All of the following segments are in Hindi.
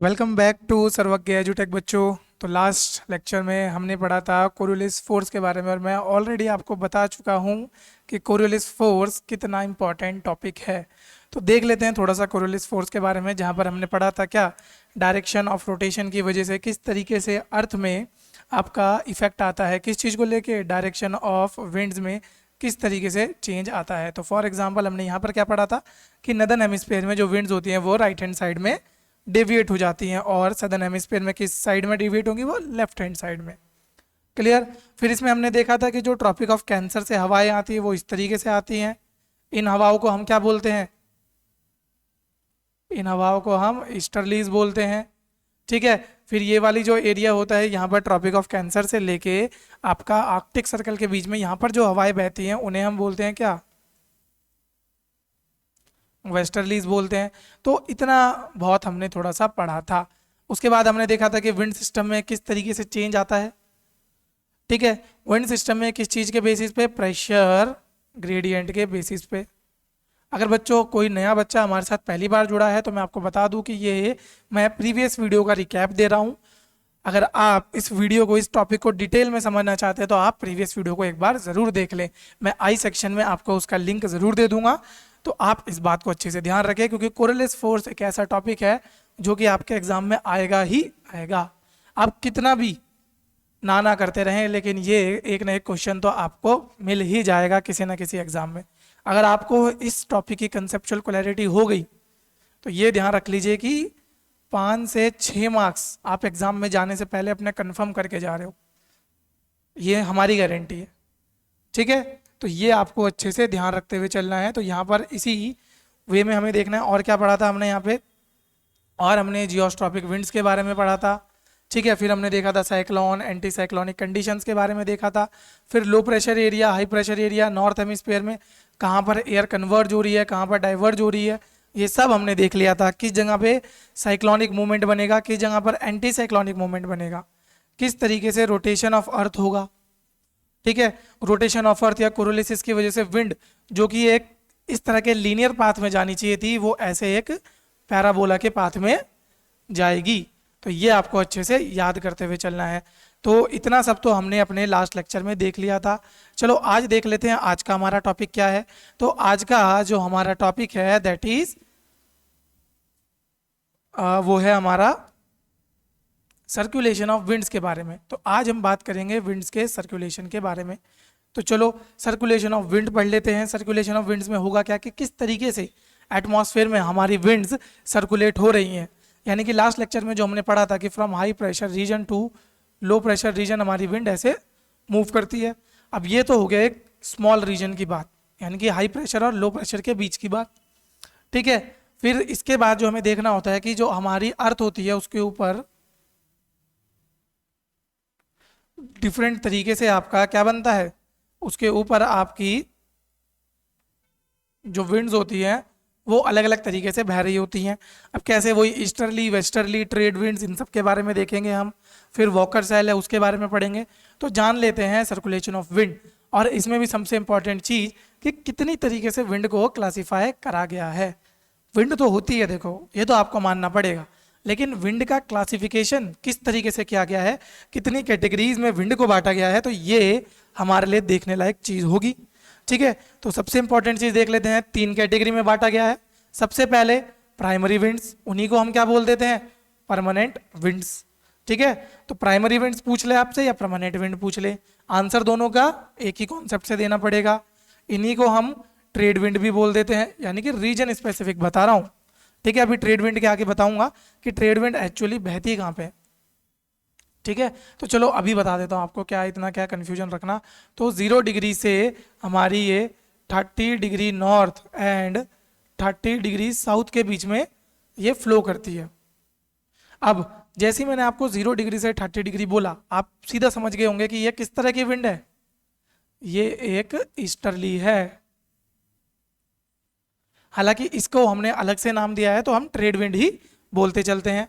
वेलकम बैक टू सर्वज्ञ एजुटेक बच्चों। तो लास्ट लेक्चर में हमने पढ़ा था कोरियोलिस फोर्स के बारे में और मैं ऑलरेडी आपको बता चुका हूँ कि कोरियोलिस फोर्स कितना इम्पॉर्टेंट टॉपिक है। तो देख लेते हैं थोड़ा सा कोरियोलिस फोर्स के बारे में, जहाँ पर हमने पढ़ा था क्या, डायरेक्शन ऑफ रोटेशन की वजह से किस तरीके से अर्थ में आपका इफेक्ट आता है, किस चीज़ को लेके, डायरेक्शन ऑफ विंड्स में किस तरीके से चेंज आता है। तो फॉर एग्जाम्पल हमने यहाँ पर क्या पढ़ा था कि नदर्न हेमिस्फीयर में जो विंड्स होती हैं वो राइट हैंड साइड में डेविएट हो जाती हैं और सदर्न हेमिस्फीयर में किस साइड में डेविएट होंगी, वो लेफ्ट हैंड साइड में। क्लियर। फिर इसमें हमने देखा था कि जो ट्रॉपिक ऑफ कैंसर से हवाएं आती है वो इस तरीके से आती हैं। इन हवाओं को हम क्या बोलते हैं, इन हवाओं को हम ईस्टर्लीज बोलते हैं। ठीक है। फिर ये वाली जो एरिया होता है यहाँ पर ट्रॉपिक ऑफ कैंसर से लेके आपका आर्कटिक सर्कल के बीच में यहाँ पर जो हवाएं बहती हैं उन्हें हम बोलते हैं क्या, वेस्टर्लीज बोलते हैं। तो इतना बहुत हमने थोड़ा सा पढ़ा था। उसके बाद हमने देखा था कि विंड सिस्टम में किस तरीके से चेंज आता है। ठीक है। विंड सिस्टम में किस चीज़ के बेसिस पे, प्रेशर ग्रेडियंट के बेसिस पे। अगर बच्चों कोई नया बच्चा हमारे साथ पहली बार जुड़ा है तो मैं आपको बता दूं कि ये मैं प्रीवियस वीडियो का रिकैप दे रहा हूं। अगर आप इस वीडियो को, इस टॉपिक को डिटेल में समझना चाहते हैं तो आप प्रीवियस वीडियो को एक बार ज़रूर देख लें। मैं आई सेक्शन में आपको उसका लिंक ज़रूर दे दूंगा। तो आप इस बात को अच्छे से ध्यान रखें क्योंकि कोरियोलिस फोर्स एक ऐसा टॉपिक है जो कि आपके एग्जाम में आएगा ही आएगा। आप कितना भी ना करते रहें लेकिन ये एक ना एक क्वेश्चन तो आपको मिल ही जाएगा किसी ना किसी एग्जाम में। अगर आपको इस टॉपिक की कंसेप्चुअल क्लैरिटी हो गई तो ये ध्यान रख लीजिए कि 5 से 6 मार्क्स आप एग्जाम में जाने से पहले अपने कंफर्म करके जा रहे हो, ये हमारी गारंटी है। ठीक है। तो ये आपको अच्छे से ध्यान रखते हुए चलना है। तो यहाँ पर इसी वे में हमें देखना है। और क्या पढ़ा था हमने यहाँ पे, और हमने जियोस्ट्रॉपिक विंड्स के बारे में पढ़ा था। ठीक है। फिर हमने देखा था साइक्लोन, एंटी साइक्लोनिक कंडीशंस के बारे में देखा था। फिर low pressure area, high pressure area, north hemisphere में कहाँ पर एयर कन्वर्ज हो रही है, कहाँ पर डाइवर्ज हो रही है, ये सब हमने देख लिया था। किस जगह पे साइक्लोनिक मूवमेंट बनेगा, किस जगह पर एंटी साइक्लोनिक मूवमेंट बनेगा, किस तरीके से रोटेशन ऑफ अर्थ होगा। ठीक है। रोटेशन ऑफ अर्थ या कोरियोलिसिस की वजह से विंड जो कि एक इस तरह के लीनियर पाथ में जानी चाहिए थी वो ऐसे एक पैराबोला के पाथ में जाएगी। तो ये आपको अच्छे से याद करते हुए चलना है। तो इतना सब तो हमने अपने लास्ट लेक्चर में देख लिया था। चलो आज देख लेते हैं आज का हमारा टॉपिक क्या है। तो आज का जो हमारा टॉपिक है दैट इज वो है हमारा सर्कुलेशन ऑफ विंड्स के बारे में। तो आज हम बात करेंगे विंड्स के सर्कुलेशन के बारे में। तो चलो सर्कुलेशन ऑफ विंड पढ़ लेते हैं। सर्कुलेशन ऑफ विंड्स में होगा क्या कि किस तरीके से एटमॉस्फेयर में हमारी विंड्स सर्कुलेट हो रही हैं। यानी कि लास्ट लेक्चर में जो हमने पढ़ा था कि from high pressure region to low pressure region हमारी विंड ऐसे मूव करती है। अब ये तो हो गया एक स्मॉल रीजन की बात, यानी कि हाई प्रेशर और लो प्रेशर के बीच की बात। ठीक है। फिर इसके बाद जो हमें देखना होता है कि जो हमारी अर्थ होती है उसके ऊपर डिफरेंट तरीके से आपका क्या बनता है, उसके ऊपर आपकी जो विंड्स होती हैं वो अलग अलग तरीके से बह रही होती हैं। अब कैसे, वही ईस्टर्ली, वेस्टर्ली, ट्रेड विंड्स, इन सब के बारे में देखेंगे हम। फिर वॉकर सेल है उसके बारे में पढ़ेंगे। तो जान लेते हैं सर्कुलेशन ऑफ विंड। और इसमें भी सबसे इंपॉर्टेंट चीज़ कि कितनी तरीके से विंड को क्लासीफाई करा गया है। विंड तो होती है, देखो ये तो आपको मानना पड़ेगा, लेकिन विंड का क्लासिफिकेशन किस तरीके से किया गया है, कितनी कैटेगरीज में विंड को बांटा गया है, तो ये हमारे लिए देखने लायक चीज़ होगी। ठीक है। तो सबसे इंपॉर्टेंट चीज़ देख लेते हैं। 3 कैटेगरी में बांटा गया है। सबसे पहले प्राइमरी विंड्स, उन्हीं को हम क्या बोल देते हैं, परमानेंट विंड्स। ठीक है। तो प्राइमरी विंड्स पूछ ले आपसे या परमानेंट विंड पूछ ले, आंसर दोनों का एक ही कॉन्सेप्ट से देना पड़ेगा। इन्हीं को हम ट्रेड विंड भी बोल देते हैं, यानी कि रीजन स्पेसिफिक बता रहा हूँ। ठीक है। अभी ट्रेड विंड के आगे बताऊंगा कि ट्रेड विंड एक्चुअली बहती कहाँ पे। ठीक है। तो चलो अभी बता देता हूँ आपको, क्या इतना क्या कन्फ्यूजन रखना। तो 0 डिग्री से हमारी ये 30 degree north and 30 degree south के बीच में ये फ्लो करती है। अब जैसे ही मैंने आपको 0 डिग्री से 30 डिग्री बोला, आप सीधा समझ गए होंगे कि ये किस तरह की विंड है, ये एक ईस्टर्ली है। हालांकि इसको हमने अलग से नाम दिया है तो हम ट्रेड विंड ही बोलते चलते हैं,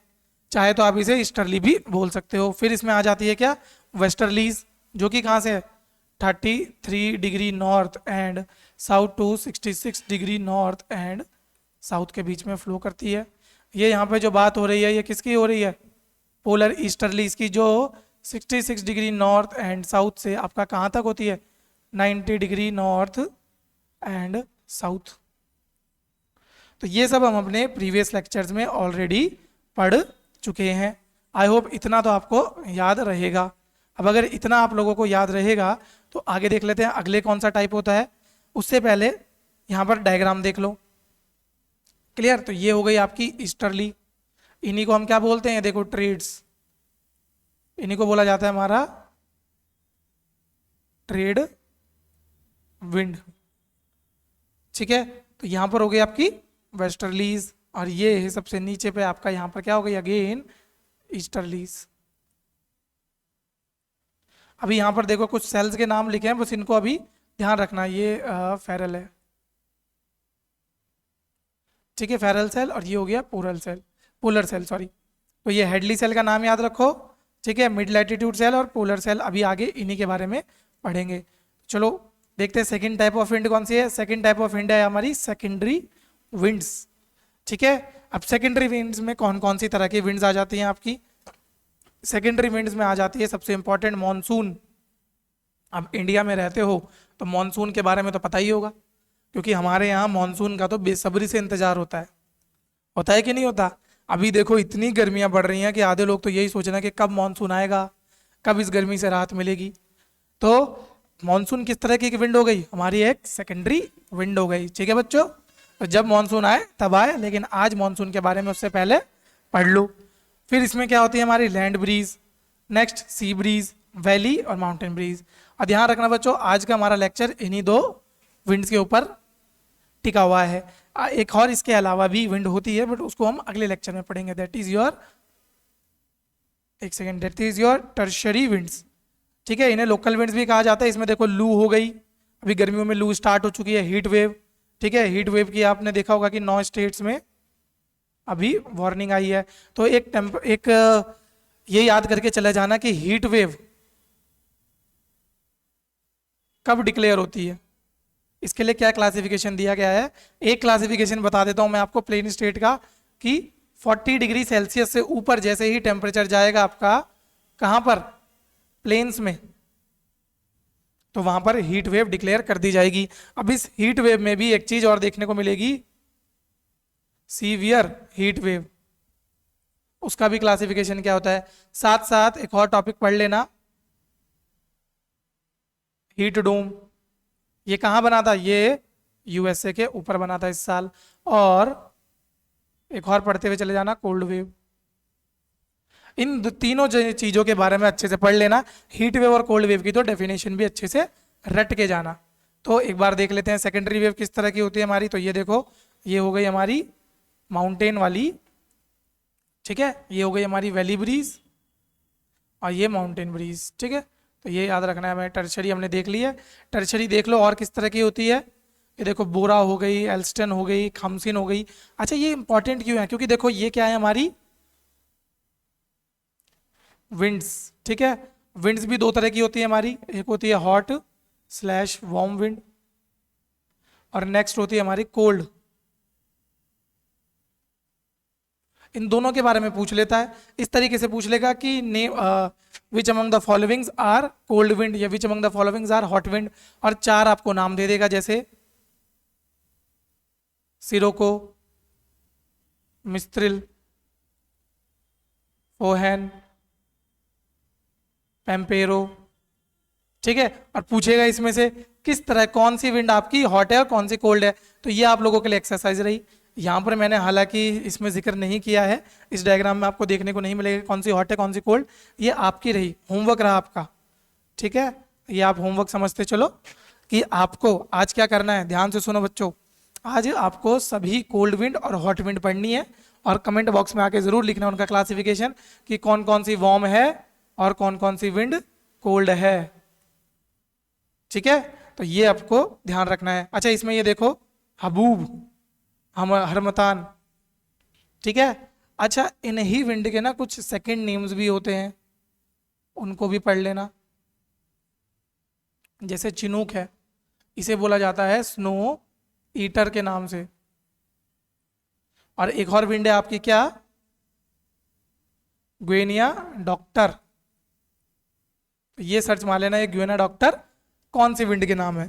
चाहे तो आप इसे ईस्टर्ली भी बोल सकते हो। फिर इसमें आ जाती है क्या, वेस्टर्लीज, जो कि कहाँ से है, 33 degree north and south to 66 degree north and south के बीच में फ्लो करती है। ये यहाँ पे जो बात हो रही है ये किसकी हो रही है? पोलर ईस्टर्लीज की, जो 66 डिग्री नॉर्थ एंड साउथ से आपका कहाँ तक होती है? 90 डिग्री नॉर्थ एंड साउथ। तो ये सब हम अपने प्रीवियस लेक्चर्स में ऑलरेडी पढ़ चुके हैं। आई होप इतना तो आपको याद रहेगा। अब अगर इतना आप लोगों को याद रहेगा तो आगे देख लेते हैं अगले कौन सा टाइप होता है। उससे पहले यहाँ पर डायग्राम देख लो। क्लियर? तो ये हो गई आपकी ईस्टर्ली। इन्हीं को हम क्या बोलते हैं? देखो ट्रेड्स, इन्हीं को बोला जाता है हमारा ट्रेड विंड। ठीक है, तो यहां पर हो गई आपकी वेस्टर्लीज, और ये है सबसे नीचे पे आपका यहां पर क्या हो गई अगेन? ईस्टर्लीज। अभी यहां पर देखो कुछ सेल्स के नाम लिखे हैं, बस इनको अभी ध्यान रखना। ये फेरल है, ठीक है, फेरल सेल, और ये हो गया polar cell, polar cell sorry. तो ये हेडली सेल का नाम याद रखो, ठीक है। मिड लैटिट्यूड सेल और पोलर सेल अभी आगे इन्हीं के बारे में पढ़ेंगे। चलो देखते हैं सेकंड टाइप ऑफ विंड कौन सी है। सेकंड टाइप ऑफ विंड है हमारी सेकेंडरी विंड्स। ठीक है, अब सेकेंडरी विंड्स में कौन कौन सी तरह की विंड्स आ जाती हैं आपकी? सेकेंडरी विंड्स में आ जाती है सबसे इंपॉर्टेंट मॉनसून। अब इंडिया में रहते हो तो मॉनसून के बारे में तो पता ही होगा, क्योंकि हमारे यहाँ मॉनसून का तो बेसब्री से इंतजार होता है कि नहीं होता? अभी देखो इतनी गर्मियां बढ़ रही हैं कि आधे लोग तो यही सोच रहे हैं कि कब मॉनसून आएगा, कब इस गर्मी से राहत मिलेगी। तो मॉनसून किस तरह की एक विंड हो गई? हमारी एक सेकेंडरी विंड हो गई। ठीक है बच्चों, तो जब मॉनसून आए तब आए, लेकिन आज मॉनसून के बारे में उससे पहले पढ़ लो। फिर इसमें क्या होती है हमारी land breeze, next sea breeze, valley और माउंटेन ब्रीज। और ध्यान रखना बच्चों, आज का हमारा लेक्चर इन्हीं दो विंड्स के ऊपर टिका हुआ है। एक और इसके अलावा भी विंड होती है, बट उसको हम अगले लेक्चर में पढ़ेंगे। दैट इज योर, एक second, that is your tertiary winds. ठीक है, इन्हें लोकल विंड्स भी कहा जाता है। इसमें देखो लू हो गई, अभी गर्मियों में लू स्टार्ट हो चुकी है, हीट वेव। ठीक है, हीट वेव की आपने देखा होगा कि 9 स्टेट्स में अभी वार्निंग आई है। तो एक ये याद करके चले जाना कि हीट वेव कब डिक्लेयर होती है, इसके लिए क्या क्लासिफिकेशन दिया गया है। एक क्लासिफिकेशन बता देता हूं मैं आपको प्लेन स्टेट का, कि 40 डिग्री सेल्सियस से ऊपर जैसे ही टेम्परेचर जाएगा आपका, कहां पर? प्लेन्स में, तो वहां पर हीट वेव डिक्लेयर कर दी जाएगी। अब इस हीट वेव में भी एक चीज और देखने को मिलेगी, सीवियर हीट वेव। उसका भी क्लासिफिकेशन क्या होता है। साथ साथ एक और टॉपिक पढ़ लेना, हीट डोम। ये कहां बना था? ये यूएसए के ऊपर बना था इस साल। और एक और पढ़ते हुए चले जाना, कोल्ड वेव। इन तीनों चीजों के बारे में अच्छे से पढ़ लेना। हीट वेव और कोल्ड वेव की तो डेफिनेशन भी अच्छे से रट के जाना। तो एक बार देख लेते हैं सेकेंडरी वेव किस तरह की होती है हमारी। तो ये देखो, ये हो गई हमारी माउंटेन वाली, ठीक है, ये हो गई हमारी वैली ब्रीज, और ये माउंटेन ब्रीज। ठीक है, तो ये याद रखना है हमें। टर्शरी हमने देख ली है, टर्शरी देख लो और किस तरह की होती है। ये देखो बोरा हो गई, एल्स्टन हो गई, खमसिन हो गई। अच्छा, ये इंपॉर्टेंट क्यों है? क्योंकि देखो ये क्या है हमारी विंड्स। ठीक है, विंड्स भी दो तरह की होती है हमारी, एक होती है हॉट स्लैश वार्म विंड, और नेक्स्ट होती है हमारी कोल्ड। इन दोनों के बारे में पूछ लेता है, इस तरीके से पूछ लेगा कि name which among the followings are cold wind, या which among the followings are hot wind, और चार आपको नाम दे देगा, जैसे सिरोको, मिस्त्रिल, फोहैन, पेम्पेरो। ठीक है, और पूछेगा इसमें से किस तरह, कौन सी विंड आपकी हॉट है और कौन सी कोल्ड है। तो ये आप लोगों के लिए एक्सरसाइज रही। यहाँ पर मैंने हालांकि इसमें जिक्र नहीं किया है, इस डायग्राम में आपको देखने को नहीं मिलेगा कौन सी हॉट है कौन सी कोल्ड, ये आपकी रही, होमवर्क रहा आपका। ठीक है, ये आप होमवर्क समझते चलो कि आपको आज क्या करना है। ध्यान से सुनो बच्चों, आज आपको सभी कोल्ड विंड और हॉट विंड पढ़नी है, और कमेंट बॉक्स में आके जरूर लिखना उनका क्लासिफिकेशन, कि कौन कौन सी वार्म है और कौन कौन सी विंड कोल्ड है। ठीक है, तो ये आपको ध्यान रखना है। अच्छा, इसमें ये देखो हबूब, हम हरमतान। ठीक है, अच्छा, इन्हीं विंड के ना कुछ सेकंड नेम्स भी होते हैं, उनको भी पढ़ लेना। जैसे चिनूक है, इसे बोला जाता है स्नो ईटर के नाम से। और एक और विंड है आपकी क्या, ग्वेनिया डॉक्टर। तो ये सर्च मार लेना, ये ग्वेनिया डॉक्टर कौन सी विंड के नाम है।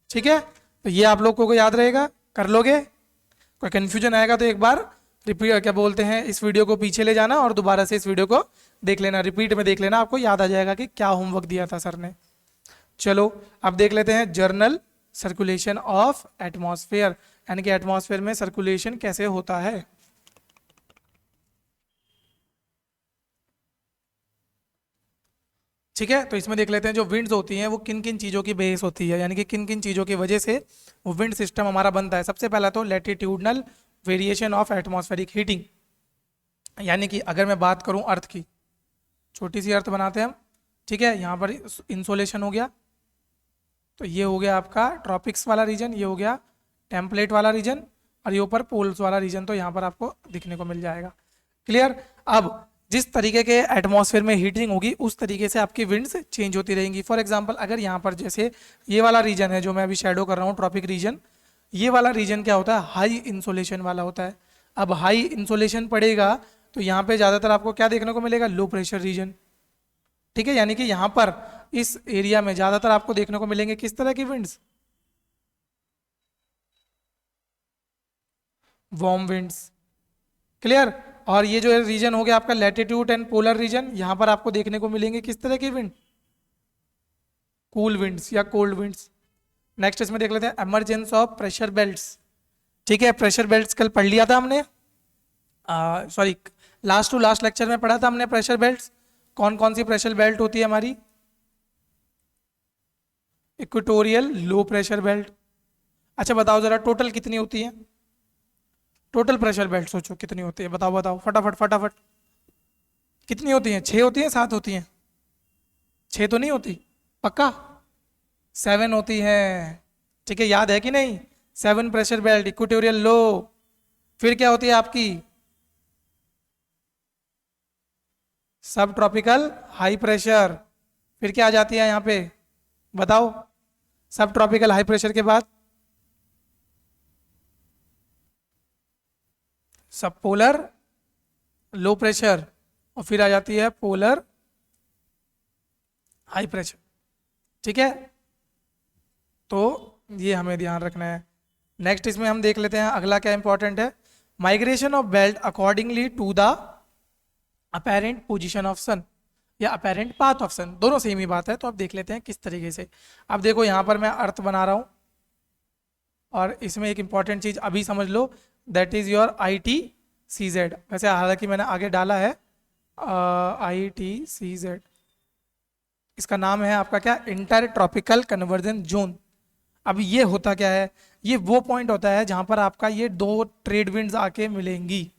ठीक है, तो ये आप लोगों को याद रहेगा, कर लोगे। कोई कंफ्यूजन आएगा तो एक बार रिपीट, क्या बोलते हैं, इस वीडियो को पीछे ले जाना और दोबारा से इस वीडियो को देख लेना, रिपीट में देख लेना, आपको याद आ जाएगा कि क्या होमवर्क दिया था सर ने। चलो अब देख लेते हैं जर्नल सर्कुलेशन ऑफ एटमॉस्फेयर, यानी कि एटमॉस्फेयर में सर्कुलेशन कैसे होता है। ठीक है, तो इसमें देख लेते हैं जो विंड्स होती हैं वो किन किन चीज़ों की बेस होती है, यानी कि किन किन चीज़ों की वजह से वो विंड सिस्टम हमारा बनता है। सबसे पहला तो latitudinal variation of atmospheric heating, यानी कि अगर मैं बात करूं अर्थ की, छोटी सी अर्थ बनाते हैं हम। ठीक है, यहाँ पर इंसोलेशन हो गया, तो ये हो गया आपका ट्रॉपिक्स वाला रीजन, ये हो गया टेम्पलेट वाला रीजन, और ये ऊपर पोल्स वाला रीजन, तो यहाँ पर आपको दिखने को मिल जाएगा। क्लियर। अब जिस तरीके के एटमॉस्फेयर में हीटिंग होगी उस तरीके से आपकी विंड्स चेंज होती रहेंगी। फॉर एग्जांपल अगर यहाँ पर जैसे ये वाला रीजन है जो मैं अभी शेडो कर रहा हूँ, ट्रॉपिक रीजन, ये वाला रीजन क्या होता है, हाई इंसोलेशन वाला होता है। अब हाई इंसोलेशन पड़ेगा तो यहाँ पे ज़्यादातर आपको क्या देखने को मिलेगा, लो प्रेशर रीजन। ठीक है, यानी कि यहाँ पर इस एरिया में ज़्यादातर आपको देखने को मिलेंगे किस तरह की विंड्स, वार्म विंड्स। क्लियर। और ये जो रीजन हो गया आपका लैटिट्यूड एंड पोलर रीजन, यहां पर आपको देखने को मिलेंगे किस तरह की विंड, कूल विंड्स या कोल्ड विंड्स। नेक्स्ट इसमें देख लेते हैं एमरजेंस ऑफ प्रेशर बेल्ट्स। ठीक है, प्रेशर बेल्ट्स कल पढ़ लिया था हमने, sorry last to last lecture में पढ़ा था हमने प्रेशर बेल्ट्स। कौन कौन सी प्रेशर बेल्ट होती है हमारी, इक्वेटोरियल लो प्रेशर बेल्ट। अच्छा बताओ जरा टोटल कितनी होती है, टोटल प्रेशर बेल्ट सोचो कितनी होती है, बताओ बताओ फटाफट फटाफट, कितनी होती हैं, 6 होती हैं, 7 होती हैं, 6 तो नहीं होती, पक्का 7 होती हैं। ठीक है, याद है कि नहीं, 7 प्रेशर बेल्ट, इक्वेटोरियल लो, फिर क्या होती है आपकी सब ट्रॉपिकल हाई प्रेशर, फिर क्या आ जाती है यहाँ पे बताओ, सब ट्रॉपिकल हाई प्रेशर के बाद सब पोलर लो प्रेशर, और फिर आ जाती है पोलर हाई प्रेशर। ठीक है, तो ये हमें ध्यान रखना है। नेक्स्ट इसमें हम देख लेते हैं अगला क्या इंपॉर्टेंट है, migration of belt accordingly to the apparent position of sun या अपेरेंट पाथ ऑफ सन, दोनों सेम ही बात है। तो अब देख लेते हैं किस तरीके से। अब देखो यहाँ पर मैं अर्थ बना रहा हूँ, और इसमें एक इंपॉर्टेंट चीज अभी समझ लो, दैट इज योर ITCZ। वैसे हालांकि मैंने आगे डाला है ITCZ, इसका नाम है आपका क्या, इंटर ट्रॉपिकल कन्वर्जन जोन। अब ये होता क्या है, ये वो पॉइंट होता है जहां पर आपका ये दो ट्रेड विंड्स आके मिलेंगी।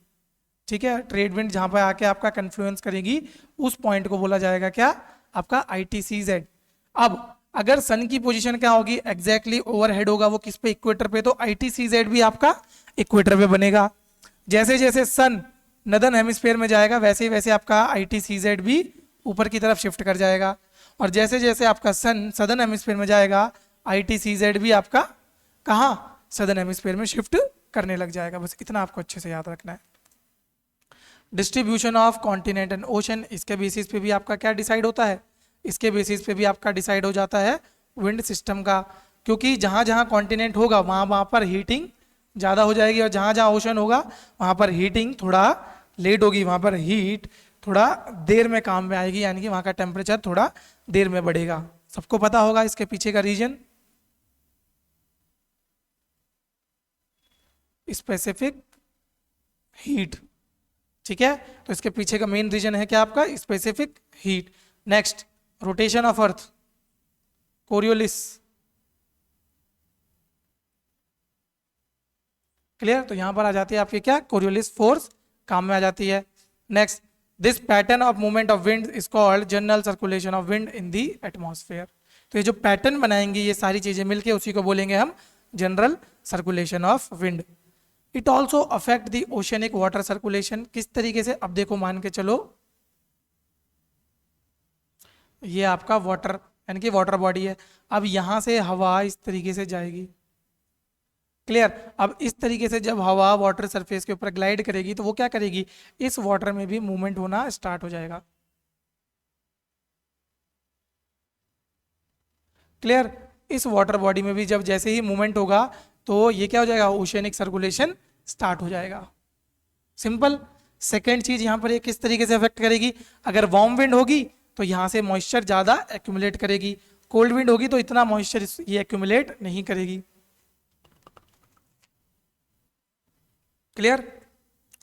ठीक है, ट्रेड विंड जहां पर आके आपका कन्फ्लुएंस करेगी उस पॉइंट को बोला जाएगा क्या, आपका ITCZ। अब अगर सन की पोजीशन क्या होगी, एग्जैक्टली ओवरहेड होगा वो किस पे, इक्वेटर पे, तो ITCZ भी आपका इक्वेटर पे बनेगा। जैसे जैसे सन नदर्न हेमिस्फीयर में जाएगा वैसे वैसे आपका ITCZ भी ऊपर की तरफ शिफ्ट कर जाएगा, और जैसे जैसे आपका सन सदर्न हेमिस्फीयर में जाएगा ITCZ भी आपका कहाँ, सदर्न हेमिस्फीयर में शिफ्ट करने लग जाएगा। बस इतना आपको अच्छे से याद रखना है। Distribution of continent and ocean, इसके बेसिस पे भी आपका क्या डिसाइड होता है, इसके बेसिस पे भी आपका डिसाइड हो जाता है विंड सिस्टम का, क्योंकि जहाँ जहाँ कॉन्टिनेंट होगा वहाँ वहाँ पर हीटिंग ज़्यादा हो जाएगी, और जहाँ जहाँ ओशन होगा वहाँ पर हीटिंग थोड़ा लेट होगी, वहाँ पर हीट थोड़ा देर में काम में आएगी, यानी कि वहाँ का टेम्परेचर थोड़ा देर में बढ़ेगा। सबको पता होगा इसके पीछे का रीजन, स्पेसिफिक हीट। ठीक है, तो इसके पीछे का मेन रीजन है क्या आपका, specific heat. Next rotation of earth, Coriolis. Clear, तो यहां पर आ जाती है आपकी क्या, कोरियोलिस फोर्स काम में आ जाती है। Next this pattern of movement of wind is called general circulation of wind in the atmosphere. तो ये जो पैटर्न बनाएंगी ये सारी चीजें मिलके उसी को बोलेंगे हम general circulation of wind. It also affect the oceanic water circulation, किस तरीके से, अब देखो मान के चलो ये आपका वाटर यानी कि वाटर बॉडी है, अब यहां से हवा इस तरीके से जाएगी, क्लियर। अब इस तरीके से जब हवा वाटर सरफेस के ऊपर ग्लाइड करेगी तो वो क्या करेगी, इस वाटर में भी मूवमेंट होना स्टार्ट हो जाएगा। क्लियर। इस वाटर बॉडी में भी जब जैसे ही मूवमेंट होगा तो ये क्या हो जाएगा, ओशियनिक सर्कुलेशन स्टार्ट हो जाएगा। सिंपल। सेकेंड चीज यहां पर ये किस तरीके से अफेक्ट करेगी, अगर वार्म विंड होगी तो यहां से मॉइस्चर ज्यादा एक्यूमुलेट करेगी, कोल्ड विंड होगी तो इतना मॉइस्चर ये एक्यूमुलेट नहीं करेगी। क्लियर।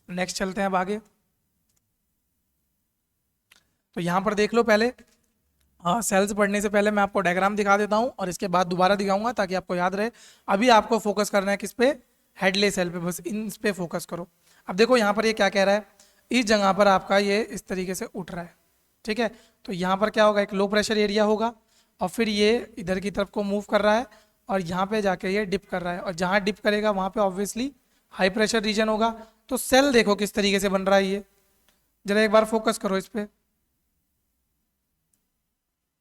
नेक्स्ट चलते हैं अब आगे। तो यहां पर देख लो पहले, हाँ सेल्स पढ़ने से पहले मैं आपको डायग्राम दिखा देता हूँ और इसके बाद दोबारा दिखाऊंगा ताकि आपको याद रहे। अभी आपको फोकस करना है किस पे, हेडले सेल पे, बस इन पे फोकस करो। अब देखो यहाँ पर ये क्या कह रहा है, इस जगह पर आपका ये इस तरीके से उठ रहा है, ठीक है। तो यहाँ पर क्या होगा, एक लो प्रेशर एरिया होगा और फिर ये इधर की तरफ को मूव कर रहा है और यहाँ पे जाके ये डिप कर रहा है, और जहाँ डिप करेगा वहाँ पे ऑब्वियसली हाई प्रेशर रीजन होगा। तो सेल देखो किस तरीके से बन रहा है, ये जरा एक बार फोकस करो इस पे।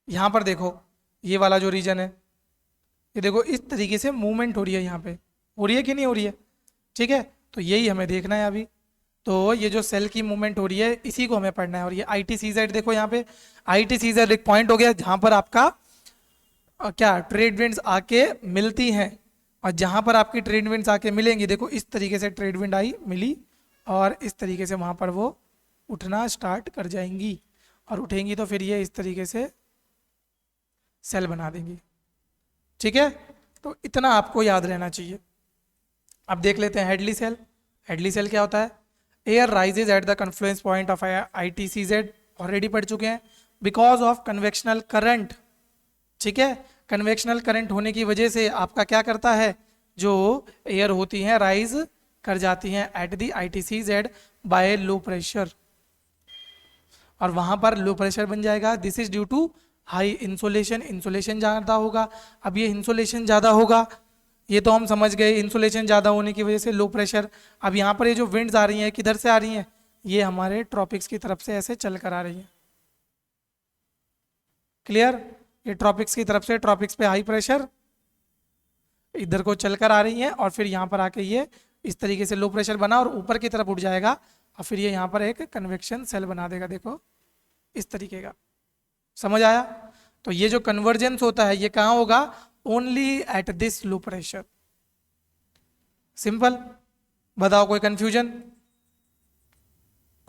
यहाँ पर देखो ये वाला जो रीजन है, ये देखो इस तरीके से मूवमेंट हो रही है, यहाँ पे हो रही है कि नहीं हो रही है, ठीक है। तो यही हमें देखना है अभी। तो ये जो सेल की मूवमेंट हो रही है इसी को हमें पढ़ना है। और ये ITCZ देखो यहाँ पे, ITCZ एक पॉइंट हो गया जहाँ पर आपका क्या ट्रेड विंड्स आके मिलती हैं, और जहाँ पर आपकी ट्रेड विंड्स आके मिलेंगी, देखो इस तरीके से ट्रेड विंड आई मिली और इस तरीके से वहाँ पर वो उठना स्टार्ट कर जाएंगी, और उठेंगी तो फिर ये इस तरीके से सेल बना देंगी, ठीक है। तो इतना आपको याद रहना चाहिए। अब देख लेते हैं हेडली सेल। हेडली सेल क्या होता है, air rises at the confluence point of ITCZ, already पढ़ चुके हैं, बिकॉज ऑफ कन्वेक्शनल करंट, ठीक है। कन्वेक्शनल करंट होने की वजह से आपका क्या करता है, जो एयर होती है राइज कर जाती हैं at the ITCZ by low pressure, और वहां पर लो प्रेशर बन जाएगा। This is due to high insulation, insulation ज़्यादा होगा। अब ये इंसुलेशन ज़्यादा होगा, ये तो हम समझ गए, इंसुलेशन ज़्यादा होने की वजह से लो प्रेशर। अब यहाँ पर ये जो विंड्स आ रही हैं किधर से आ रही हैं, ये हमारे ट्रॉपिक्स की तरफ से ऐसे चल कर आ रही हैं। क्लियर। ये ट्रॉपिक्स की तरफ से, ट्रॉपिक्स पे हाई प्रेशर इधर को चल कर आ रही हैं, और फिर यहाँ पर आके ये इस तरीके से लो प्रेशर बना और ऊपर की तरफ उठ जाएगा, और फिर ये यहाँ पर एक कन्वेक्शन सेल बना देगा, देखो इस तरीके का। समझ आया। तो ये जो कन्वर्जेंस होता है ये कहाँ होगा, only at this low pressure. Simple. बताओ कोई कंफ्यूजन,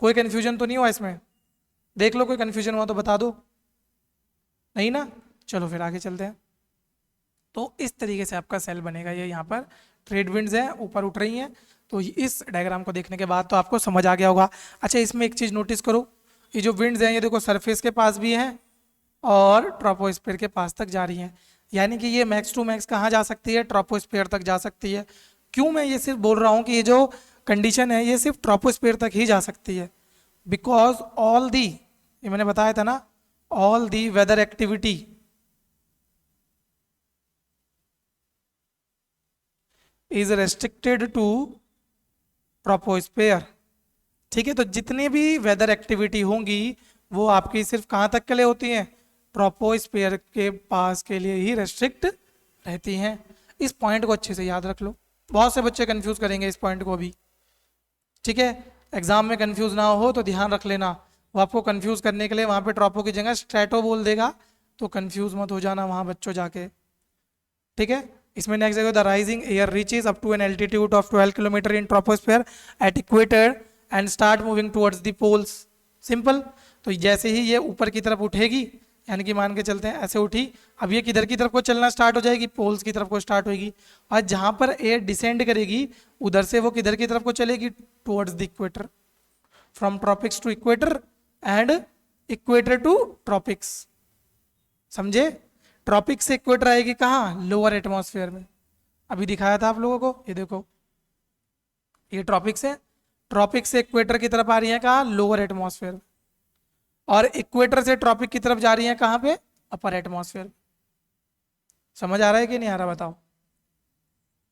कोई कंफ्यूजन तो नहीं हुआ इसमें, देख लो कोई कंफ्यूजन हुआ तो बता दो, नहीं ना। चलो फिर आगे चलते हैं। तो इस तरीके से आपका सेल बनेगा। ये यहाँ पर ट्रेड विंड्स हैं ऊपर उठ रही हैं, तो इस डायग्राम को देखने के बाद तो आपको समझ आ गया होगा। अच्छा इसमें एक चीज नोटिस करो, ये जो विंड्स हैं ये देखो सरफेस के पास भी हैं और ट्रोपोस्फीयर के पास तक जा रही हैं, यानी कि ये मैक्स टू मैक्स कहाँ जा सकती है, ट्रोपोस्फीयर तक जा सकती है। क्यों मैं ये सिर्फ बोल रहा हूँ कि ये जो कंडीशन है ये सिर्फ ट्रोपोस्फीयर तक ही जा सकती है, बिकॉज ऑल दी, ये मैंने बताया था ना, all the weather activity is restricted to troposphere, ठीक है। तो जितनी भी वेदर एक्टिविटी होंगी वो आपकी सिर्फ कहाँ तक के लिए होती हैं, ट्रोपोस्फीयर के पास के लिए ही रेस्ट्रिक्ट रहती हैं। इस पॉइंट को अच्छे से याद रख लो, बहुत से बच्चे कंफ्यूज करेंगे इस पॉइंट को भी, ठीक है। एग्जाम में कंफ्यूज ना हो तो ध्यान रख लेना, वो आपको कंफ्यूज करने के लिए वहाँ पे ट्रोपो की जगह स्ट्रेटो बोल देगा, तो कंफ्यूज मत हो जाना वहाँ बच्चों जाके, ठीक है। इसमें नेक्स्ट देखो, the rising air reaches up to an altitude of 12 kilometre in troposphere at equator and start moving towards the poles. Simple. तो जैसे ही ये ऊपर की तरफ उठेगी, यानी कि मान के चलते हैं ऐसे उठी, अब ये किधर की तरफ को चलना स्टार्ट हो जाएगी, पोल्स की तरफ को स्टार्ट होगी, और जहां पर एयर डिसेंड करेगी उधर से वो किधर की तरफ को चलेगी, towards the equator, from tropics to equator and equator to tropics. समझे। ट्रॉपिक से इक्वेटर आएगी कहाँ, लोअर एटमॉस्फेयर में, अभी दिखाया था आप लोगों को, ये देखो ये ट्रॉपिक से इक्वेटर की तरफ आ रही है कहाँ, लोअर एटमॉस्फेयर में, और इक्वेटर से ट्रॉपिक की तरफ जा रही है कहाँ पे, अपर एटमॉस्फेयर। समझ आ रहा है कि नहीं आ रहा, बताओ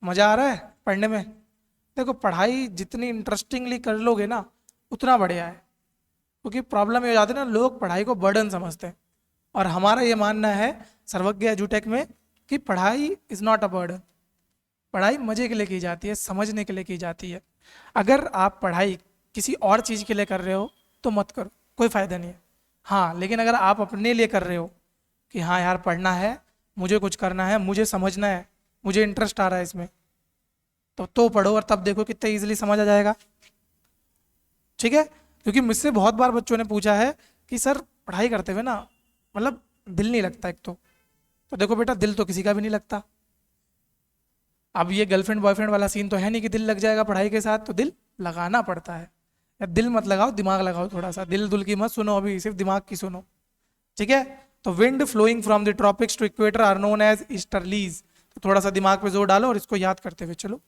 मजा आ रहा है पढ़ने में। देखो पढ़ाई जितनी इंटरेस्टिंगली कर लोगे ना उतना बढ़िया है, क्योंकि प्रॉब्लम ये हो जाती है ना, लोग पढ़ाई को बर्डन समझते हैं, और हमारा ये मानना है सर्वज्ञ एजुटेक में कि पढ़ाई इज नॉट अ बर्डन, पढ़ाई मजे के लिए की जाती है, समझने के लिए की जाती है। अगर आप पढ़ाई किसी और चीज़ के लिए कर रहे हो तो मत करो, कोई फ़ायदा नहीं है। हाँ, लेकिन अगर आप अपने लिए कर रहे हो कि हाँ यार पढ़ना है, मुझे कुछ करना है, मुझे समझना है, मुझे इंटरेस्ट आ रहा है इसमें, तो पढ़ो, और तब देखो कितने इजीली समझ आ जाएगा। ठीक है, क्योंकि मुझसे बहुत बार बच्चों ने पूछा है कि सर पढ़ाई करते हुए ना मतलब दिल नहीं लगता एक तो देखो बेटा, दिल तो किसी का भी नहीं लगता। अब ये गर्लफ्रेंड बॉयफ्रेंड वाला सीन तो है नहीं कि दिल लग जाएगा पढ़ाई के साथ, तो दिल लगाना पड़ता है। या दिल मत लगाओ, दिमाग लगाओ थोड़ा सा, दिल दुल की मत सुनो, अभी सिर्फ दिमाग की सुनो। ठीक है, तो wind flowing from the tropics to equator are known as easterlies. तो थोड़ा सा दिमाग पे जोर डालो और इसको याद करते हुए चलो।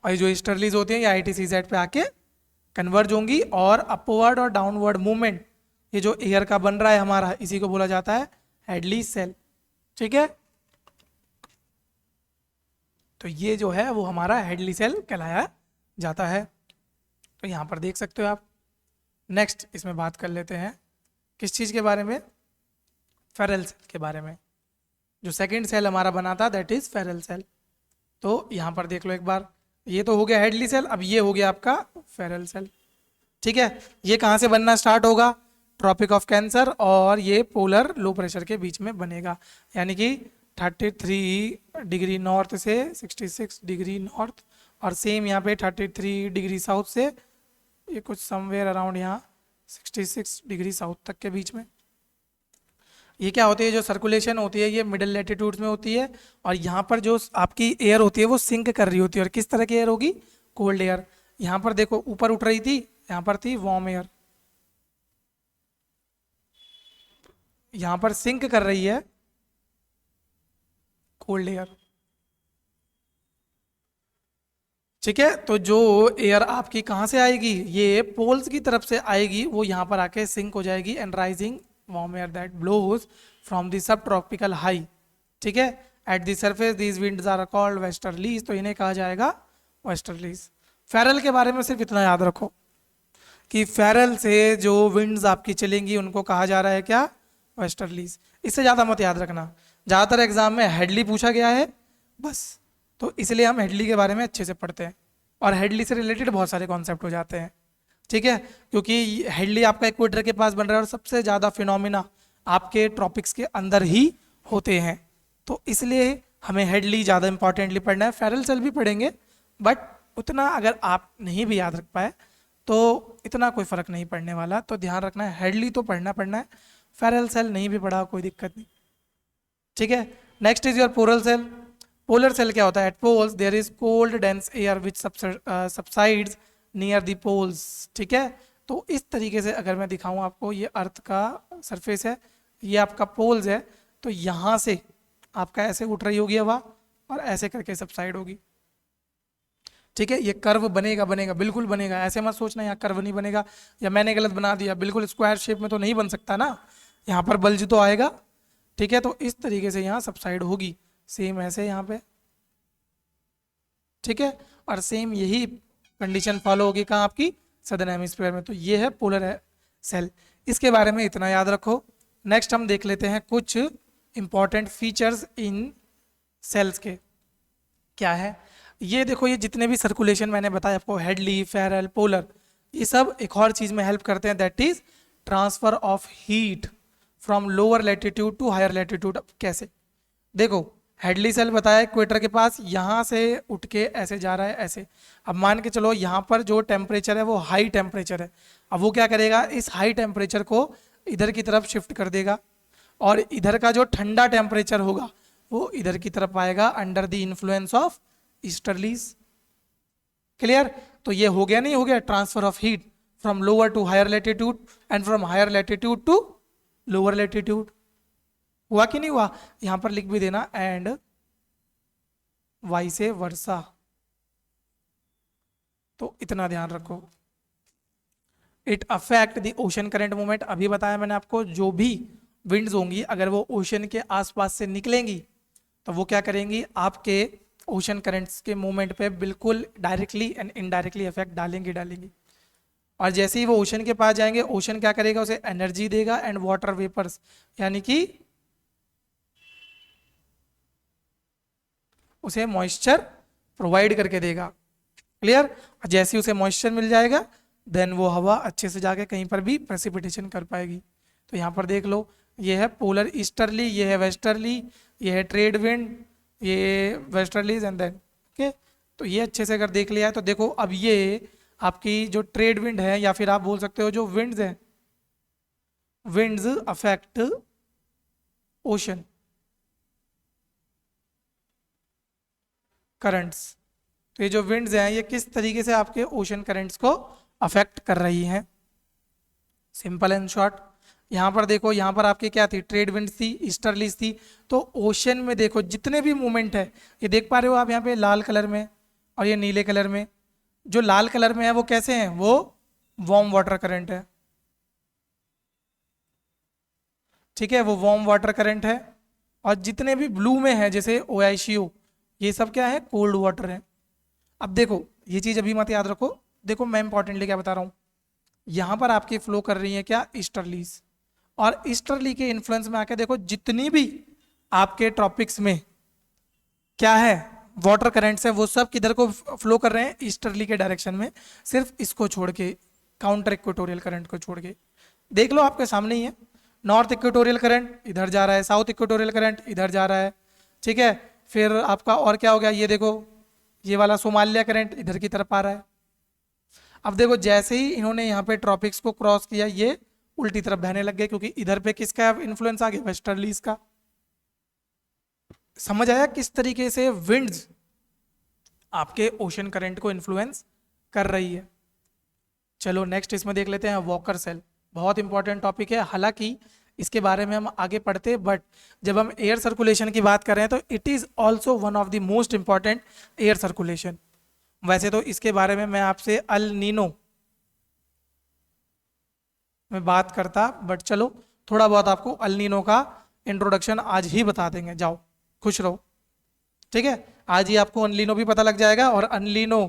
और ये जो ईस्टर्लीज होती हैं ये ITCZ पे आके कन्वर्ज होंगी, और अपवर्ड और डाउनवर्ड मूवमेंट ये जो एयर का बन रहा है हमारा, इसी को बोला जाता है हेडली सेल। ठीक है, तो ये जो है वो हमारा हेडली सेल कहलाया जाता है। तो यहाँ पर देख सकते हो आप। नेक्स्ट इसमें बात कर लेते हैं किस चीज़ के बारे में, फेरल सेल के बारे में। जो सेकंड सेल हमारा बना था दैट इज फेरल सेल। तो यहाँ पर देख लो एक बार, ये तो हो गया हेडली सेल, अब ये हो गया आपका फेरल सेल। ठीक है, ये कहाँ से बनना स्टार्ट होगा, ट्रॉपिक ऑफ कैंसर और ये पोलर लो प्रेशर के बीच में बनेगा, यानी कि 33 डिग्री नॉर्थ से 66 डिग्री नॉर्थ, और सेम यहाँ पे 33 डिग्री साउथ से ये कुछ समवेयर अराउंड यहाँ 66 डिग्री साउथ तक के बीच में। ये क्या होती है, जो सर्कुलेशन होती है ये मिडिल लैटिट्यूड्स में होती है, और यहाँ पर जो आपकी एयर होती है वो सिंक कर रही होती है। और किस तरह की एयर होगी, कोल्ड एयर। यहाँ पर देखो ऊपर उठ रही थी, यहाँ पर थी वार्म एयर, यहाँ पर सिंक कर रही है कोल्ड एयर। ठीक है, तो जो एयर आपकी कहाँ से आएगी, ये पोल्स की तरफ से आएगी, वो यहाँ पर आके सिंक हो जाएगी and rising warm air that blows from the sub tropical high. ठीक है, at the surface these winds are called westerlies, तो इन्हें कहा जाएगा वेस्टर्लीज। फेरल के बारे में सिर्फ इतना याद रखो कि फेरल से जो विंड्स आपकी चलेंगी उनको कहा जा रहा है क्या, वेस्टर्लीज। इससे ज़्यादा मत याद रखना, ज़्यादातर एग्जाम में हेडली पूछा गया है बस, तो इसलिए हम हेडली के बारे में अच्छे से पढ़ते हैं, और हेडली से रिलेटेड बहुत सारे कॉन्सेप्ट हो जाते हैं। ठीक है, क्योंकि हेडली आपका इक्वेटर के पास बन रहा है, और सबसे ज़्यादा फिनोमिना आपके ट्रॉपिक्स के अंदर ही होते हैं, तो इसलिए हमें हेडली ज़्यादा इंपॉर्टेंटली पढ़ना है। फेरल सेल भी पढ़ेंगे, बट उतना अगर आप नहीं भी याद रख पाए तो इतना कोई फ़र्क नहीं पड़ने वाला, तो ध्यान रखना है हेडली तो पढ़ना है, फेरल सेल नहीं भी पढ़ा कोई दिक्कत नहीं। ठीक है, next is your polar cell. Polar cell क्या होता है, at poles there is cold dense air which subsides near the poles. ठीक है, तो इस तरीके से अगर मैं दिखाऊं आपको, ये अर्थ का सरफेस है, ये आपका पोल्स है, तो यहाँ से आपका ऐसे उठ रही होगी हवा और ऐसे करके सबसाइड होगी। ठीक है, ये कर्व बनेगा बनेगा बिल्कुल बनेगा, ऐसे मत सोचना यहाँ कर्व नहीं बनेगा या मैंने गलत बना दिया, बिल्कुल स्क्वायर शेप में तो नहीं बन सकता ना, यहाँ पर बल्ज तो आएगा। ठीक है, तो इस तरीके से यहाँ सबसाइड होगी, सेम ऐसे यहाँ पे। ठीक है, और सेम यही कंडीशन फॉलो होगी कहाँ, आपकी सदर्न हेमिस्फीयर में। तो ये है पोलर सेल, इसके बारे में इतना याद रखो। नेक्स्ट हम देख लेते हैं कुछ इंपॉर्टेंट फीचर्स इन सेल्स के। क्या है, ये देखो, ये जितने भी सर्कुलेशन मैंने बताया आपको, हेडली, फेरल, पोलर, ये सब एक और चीज में हेल्प करते हैं, that is transfer of heat from lower latitude to higher latitude. कैसे, देखो हेडली सेल बताया इक्वेटर के पास, यहाँ से उठ के ऐसे जा रहा है ऐसे। अब मान के चलो यहाँ पर जो टेम्परेचर है वो हाई टेम्परेचर है, अब वो क्या करेगा, इस हाई टेम्परेचर को इधर की तरफ शिफ्ट कर देगा, और इधर का जो ठंडा टेम्परेचर होगा वो इधर की तरफ आएगा under the influence of easterlies. Clear, तो ये हो गया नहीं हो गया, transfer of heat from lower to higher latitude and from higher latitude to lower latitude. हुआ कि नहीं हुआ, यहां पर लिख भी देना, एंड वाइसे वर्सा। तो इतना ध्यान रखो। It affect the ocean current movement, अभी बताया मैंने आपको, जो भी विंड्स होंगी अगर वो ओशन के आसपास से निकलेंगी तो वो क्या करेंगी, आपके ओशन करंट्स के मूवमेंट पे बिल्कुल डायरेक्टली एंड इनडायरेक्टली इफेक्ट डालेंगी। और जैसे ही वो ओशन के पास जाएंगे, ओशन क्या करेगा, उसे एनर्जी देगा, एंड वाटर वेपर्स, यानी कि उसे मॉइस्चर प्रोवाइड करके देगा। क्लियर? जैसे ही उसे मॉइस्चर मिल जाएगा देन वो हवा अच्छे से जाके कहीं पर भी प्रेसिपिटेशन कर पाएगी। तो यहाँ पर देख लो, ये है पोलर ईस्टर्ली, ये है वेस्टर्ली, ये है ट्रेड विंड, ये वेस्टर्लीज एंड देन ओके। तो ये अच्छे से अगर देख लिया है तो देखो अब ये आपकी जो ट्रेड विंड है या फिर आप बोल सकते हो जो विंड्स हैं, विंड्स अफेक्ट ओशन करंट्स। तो ये जो विंड्स हैं ये किस तरीके से आपके ओशन करंट्स को अफेक्ट कर रही हैं। सिंपल एंड शॉर्ट, यहाँ पर देखो, यहाँ पर आपकी क्या थी, ट्रेड विंड थी, ईस्टर्लीज थी। तो ओशन में देखो जितने भी मूवमेंट है, ये देख पा रहे हो आप यहाँ पे लाल कलर में और ये नीले कलर में। जो लाल कलर में है वो कैसे हैं, वो वार्म वाटर करंट है, ठीक है, वो वार्म वाटर करंट है। और जितने भी ब्लू में है जैसे OICO, ये सब क्या है, कोल्ड वाटर है। अब देखो ये चीज अभी मत याद रखो, देखो मैं इंपॉर्टेंटली क्या बता रहा हूँ, यहाँ पर आपकी फ्लो कर रही है क्या, ईस्टर्लीज। और ईस्टर्ली के इन्फ्लुएंस में आके देखो जितनी भी आपके ट्रॉपिक्स में क्या है वाटर करंट्स है वो सब किधर को फ्लो कर रहे हैं, ईस्टर्ली के डायरेक्शन में, सिर्फ इसको छोड़ के, काउंटर इक्वेटोरियल करंट को छोड़ के। देख लो आपके सामने ही है, नॉर्थ इक्वेटोरियल करंट इधर जा रहा है, साउथ इक्वेटोरियल करंट इधर जा रहा है, ठीक है। फिर आपका और क्या हो गया, ये देखो ये वाला सोमालिया करंट इधर की तरफ आ रहा है। अब देखो जैसे ही इन्होंने यहाँ पे ट्रॉपिक्स को क्रॉस किया ये उल्टी तरफ बहने लग गए, क्योंकि इधर पे किसका इन्फ्लुएंस आ गया, वेस्टर्लीज का। समझ आया किस तरीके से विंड्स आपके ओशन करंट को इन्फ्लुएंस कर रही है। चलो नेक्स्ट इसमें देख लेते हैं वॉकर सेल। बहुत इंपॉर्टेंट टॉपिक है, हालांकि इसके बारे में हम आगे पढ़ते, बट जब हम एयर सर्कुलेशन की बात कर रहे हैं तो it is also one of the most important, air circulation. वैसे तो इसके बारे में मैं आपसे अल नीनो में बात करता, बट चलो थोड़ा बहुत आपको अल नीनो का इंट्रोडक्शन आज ही बता देंगे। जाओ खुश रहो, ठीक है। आज ही आपको अनलीनो भी पता लग जाएगा, और अनलीनो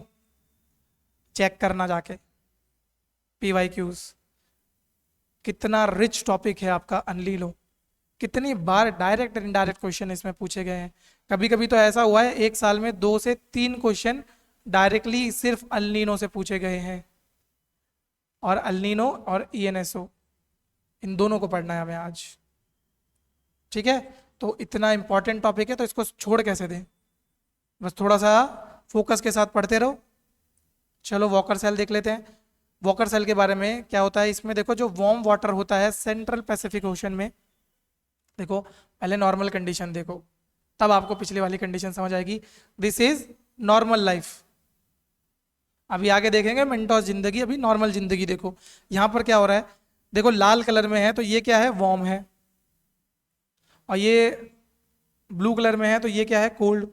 चेक करना जाके PYQs। कितना रिच टॉपिक है आपका अनलीनो, कितनी बार डायरेक्ट और इनडायरेक्ट क्वेश्चन इसमें पूछे गए हैं। कभी कभी तो ऐसा हुआ है एक साल में 2 से 3 क्वेश्चन डायरेक्टली सिर्फ अनलीनो से पूछे गए हैं। और अल्नीनो और ENSO इन दोनों को पढ़ना है हमें आज, ठीक है। तो इतना इंपॉर्टेंट टॉपिक है तो इसको छोड़ कैसे दें, बस थोड़ा सा फोकस के साथ पढ़ते रहो। चलो वॉकर सेल देख लेते हैं। वॉकर सेल के बारे में क्या होता है, इसमें देखो जो वार्म वाटर होता है सेंट्रल पैसिफिक ओशन में, देखो पहले नॉर्मल कंडीशन देखो, तब आपको पिछली वाली कंडीशन समझ आएगी। This is normal life. अभी आगे देखेंगे मेंटोस जिंदगी, अभी नॉर्मल जिंदगी देखो। यहाँ पर क्या हो रहा है, देखो लाल कलर में है तो ये क्या है, वार्म है, और ये ब्लू कलर में है तो ये क्या है, कोल्ड।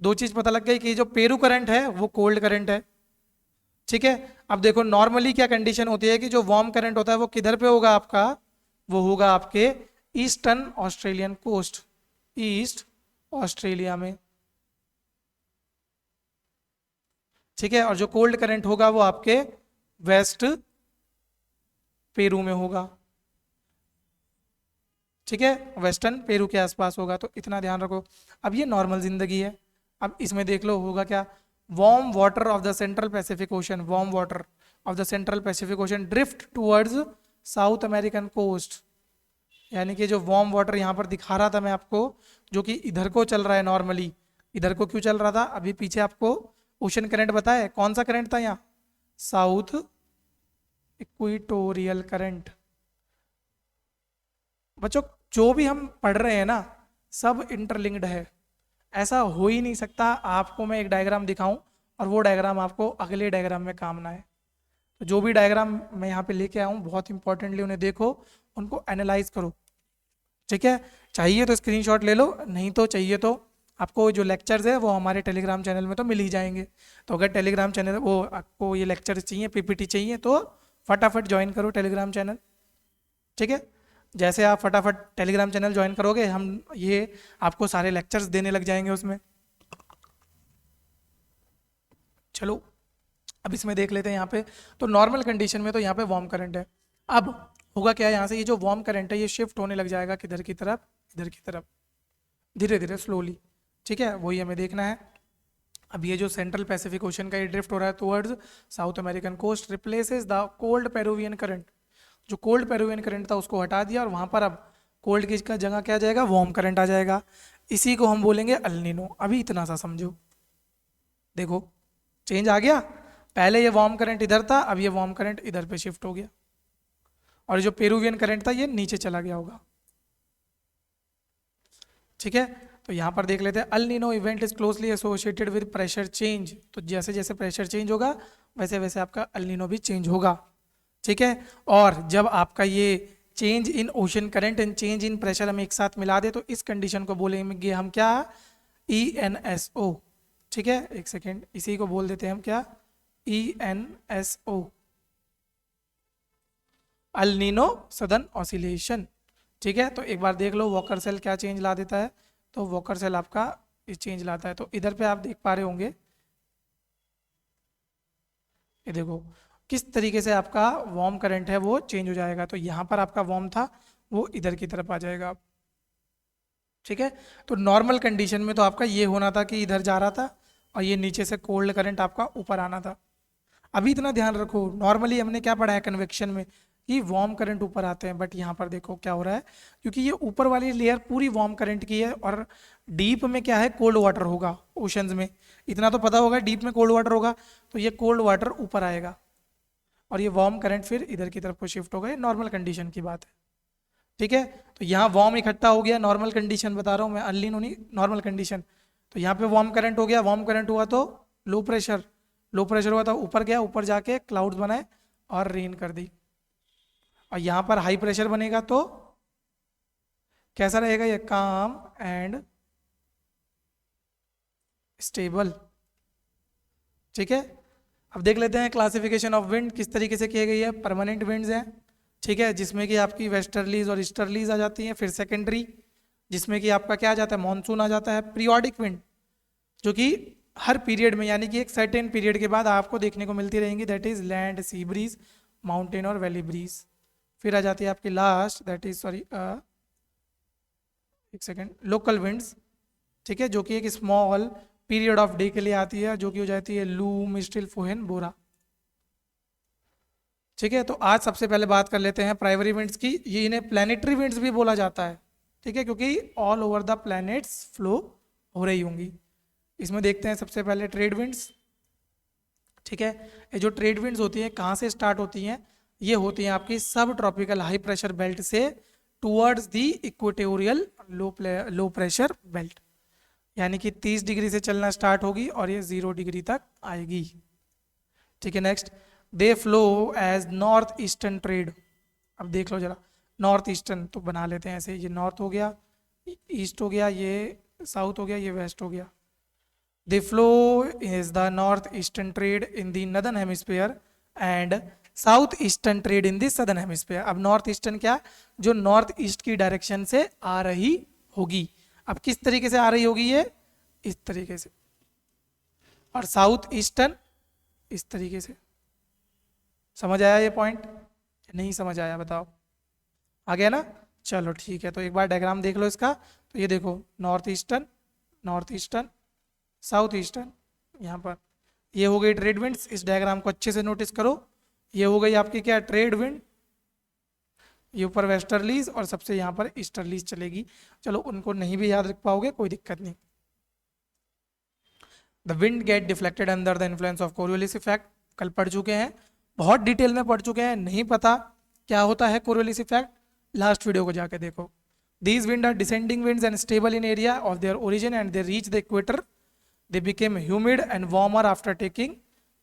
दो चीज पता लग गई कि जो पेरू करंट है वो कोल्ड करंट है, ठीक है। अब देखो नॉर्मली क्या कंडीशन होती है कि जो वार्म करंट होता है वो किधर पे होगा आपका, वो होगा आपके eastern Australian coast, east Australia में, ठीक है। और जो कोल्ड करंट होगा वो आपके वेस्ट पेरू में होगा, ठीक है, वेस्टर्न पेरू के आसपास होगा। तो इतना ध्यान रखो। अब ये नॉर्मल जिंदगी है। अब इसमें देख लो होगा क्या, warm water of the central Pacific ocean, warm water of the central Pacific ocean drift towards South American coast. यानी कि जो वार्म वाटर यहाँ पर दिखा रहा था मैं आपको, जो कि इधर को चल रहा है नॉर्मली, इधर को क्यों चल रहा था, अभी पीछे आपको ओशन करंट बताया, कौन सा करंट था यहाँ, साउथ इक्वेटोरियल करंट। बच्चों जो भी हम पढ़ रहे हैं ना सब इंटरलिंक्ड है, ऐसा हो ही नहीं सकता आपको मैं एक डायग्राम दिखाऊं और वो डायग्राम आपको अगले डायग्राम में काम ना है। तो जो भी डायग्राम मैं यहाँ पे लेके आया हूँ बहुत इंपॉर्टेंटली उन्हें देखो, उनको एनालाइज करो, ठीक है। चाहिए तो स्क्रीनशॉट ले लो, नहीं तो चाहिए तो आपको जो लेक्चर्स है वो हमारे टेलीग्राम चैनल में तो मिल ही जाएंगे। तो अगर टेलीग्राम चैनल वो आपको ये लेक्चर्स चाहिए, PPT चाहिए, तो फटाफट ज्वाइन करो टेलीग्राम चैनल, ठीक है। जैसे आप फटाफट टेलीग्राम चैनल ज्वाइन करोगे हम ये आपको सारे लेक्चर्स देने लग जाएंगे उसमें। चलो अब इसमें देख लेते हैं यहाँ पे। तो नॉर्मल कंडीशन में तो यहाँ पे वार्म करंट है। अब होगा क्या, यहाँ से ये जो वार्म करंट है ये शिफ्ट होने लग जाएगा किधर की तरफ, इधर की तरफ, धीरे धीरे स्लोली। ठीक है, वही हमें देखना है। अब ये जो सेंट्रल पैसिफिक ओशन का ये ड्रिफ्ट हो रहा है towards South American coast replaces the cold Peruvian current. जो कोल्ड पेरुवियन करंट था उसको हटा दिया और वहां पर अब कोल्ड की का जगह क्या आ जाएगा, वार्म करंट आ जाएगा। इसी को हम बोलेंगे अल्नीनो। अभी इतना सा समझो, देखो चेंज आ गया। पहले ये वार्म करंट इधर था, अब ये वार्म करंट इधर पे शिफ्ट हो गया, और जो पेरुवियन करंट था ये नीचे चला गया होगा। ठीक है, तो यहाँ पर देख लेते हैं El Nino event is closely associated with pressure change. तो जैसे जैसे प्रेशर चेंज होगा वैसे वैसे आपका अल नीनो भी चेंज होगा। ठीक है, और जब आपका ये change in ocean current and change in pressure हम एक साथ मिला दे तो इस कंडीशन को बोलेंगे हम क्या, ENSO। ठीक है, एक सेकेंड, इसी को बोल देते हैं हम क्या, ENSO, El Nino southern oscillation. ठीक है, तो एक बार देख लो वॉकर सेल क्या चेंज ला देता है। तो वॉकर सेल आपका ये चेंज लाता है। तो इधर पे आप देख पा रहे होंगे, ये देखो किस तरीके से आपका वार्म करंट है वो चेंज हो जाएगा। तो यहाँ पर आपका वार्म था वो इधर की तरफ आ जाएगा। ठीक है, तो नॉर्मल कंडीशन में तो आपका ये होना था कि इधर जा रहा था और ये नीचे से कोल्ड करंट आपका ऊपर आना था। अभी इतना ध्यान रखो, नॉर्मली हमने क्या पढ़ा है कन्वेक्शन में कि वार्म करंट ऊपर आते हैं, बट यहाँ पर देखो क्या हो रहा है, क्योंकि ये ऊपर वाली लेयर पूरी वार्म करंट की है और डीप में क्या है, कोल्ड वाटर होगा ओशंस में। इतना तो पता होगा डीप में कोल्ड वाटर होगा, तो ये कोल्ड वाटर ऊपर आएगा और ये वार्म करंट फिर इधर की तरफ को शिफ्ट होगा। ये नॉर्मल कंडीशन की बात है। ठीक है, तो यहाँ वार्म इकट्ठा हो गया, नॉर्मल कंडीशन बता रहा हूँ मैं, अनलीन नहीं, नॉर्मल कंडीशन। तो यहाँ पे वार्म करंट हो गया, वार्म करंट हुआ तो लो प्रेशर, लो प्रेशर हुआ तो ऊपर गया, ऊपर जाके क्लाउड्स बनाए और रेन कर दी। और यहाँ पर हाई प्रेशर बनेगा तो कैसा रहेगा ये, काम एंड स्टेबल। ठीक है, अब देख लेते हैं क्लासिफिकेशन ऑफ विंड किस तरीके से की गई है। परमानेंट विंड्स हैं, ठीक है, जिसमें कि आपकी वेस्टर्लीज और ईस्टर्लीज आ जाती हैं। फिर सेकेंडरी, जिसमें कि आपका क्या आ जाता है, मॉनसून आ जाता है। पीरियोडिक विंड, जो कि हर पीरियड में यानी कि एक सर्टेन पीरियड के बाद आपको देखने को मिलती रहेंगी, that is land C breeze, mountain और वैली ब्रीज। फिर आ जाती है आपकी लास्ट, दैट इज सॉरी एक सेकेंड, लोकल विंड्स। ठीक है, जो कि एक स्मॉल पीरियड ऑफ डे के लिए आती है, जो कि हो जाती है लू, मिस्टिल, फोहेन, बोरा। ठीक है, तो आज सबसे पहले बात कर लेते हैं प्राइमरी विंड्स की। ये इन्हें प्लैनेटरी विंड्स भी बोला जाता है। ठीक है, क्योंकि all over the planets flow हो रही होंगी। इसमें देखते हैं सबसे पहले ट्रेड विंड्स। ठीक है, ये जो ट्रेड विंड्स होती हैं कहाँ से स्टार्ट होती हैं, ये होती हैं आपकी सब ट्रॉपिकल हाई प्रेशर बेल्ट से towards the equatorial low pressure belt, यानी कि 30 डिग्री से चलना स्टार्ट होगी और ये 0 डिग्री तक आएगी। ठीक है, next, they flow as north eastern trade. अब देख लो जरा, नॉर्थ ईस्टर्न तो बना लेते हैं ऐसे, ये नॉर्थ हो गया, ईस्ट हो गया, ये साउथ हो गया, ये वेस्ट हो गया। They flow is the north eastern trade in the northern hemisphere and south eastern trade in the southern hemisphere. अब नॉर्थ ईस्टर्न क्या, जो नॉर्थ ईस्ट की डायरेक्शन से आ रही होगी। अब किस तरीके से आ रही होगी, ये इस तरीके से, और साउथ ईस्टर्न इस तरीके से। समझ आया ये पॉइंट, नहीं समझ आया बताओ, आ गया ना। चलो ठीक है, तो एक बार डायग्राम देख लो इसका। तो ये देखो north eastern, north eastern, south eastern, यहाँ पर ये हो गई ट्रेड विंड्स। इस डायग्राम को अच्छे से नोटिस करो, ये हो गई आपकी क्या, ट्रेड विंड, ये ऊपर वेस्टर्लीज और सबसे यहाँ पर ईस्टर्लीज चलेगी। चलो उनको नहीं भी याद रख पाओगे कोई दिक्कत नहीं। The wind get deflected under the influence of Coriolis effect, कल पढ़ चुके हैं, बहुत डिटेल में पढ़ चुके हैं। नहीं पता क्या होता है कोरियोलिस इफेक्ट, लास्ट वीडियो को जाके देखो। These winds are descending winds and stable in area of their origin and they reach the equator. They became humid and warmer after taking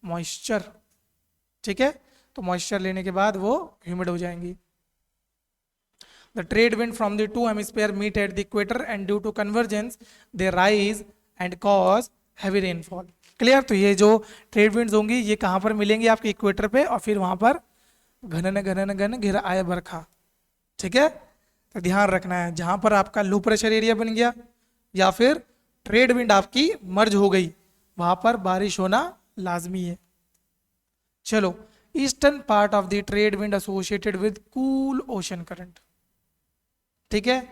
moisture. ठीक है, तो moisture लेने के बाद वो humid हो जाएंगी। The trade wind from the two hemisphere meet at the equator and due to convergence they rise and cause heavy rainfall. Clear, तो ये जो ट्रेड विंड्स होंगी ये कहाँ पर मिलेंगी, आपके इक्वेटर पे, और फिर वहां पर घनन घनन घन घिर आए बरखा। ठीक है, तो ध्यान रखना है, जहां पर आपका लो प्रेशर एरिया बन गया या फिर ट्रेड विंड आपकी मर्ज हो गई, वहां पर बारिश होना लाजमी है। चलो, eastern part of the trade wind associated with cool ocean current. ठीक है,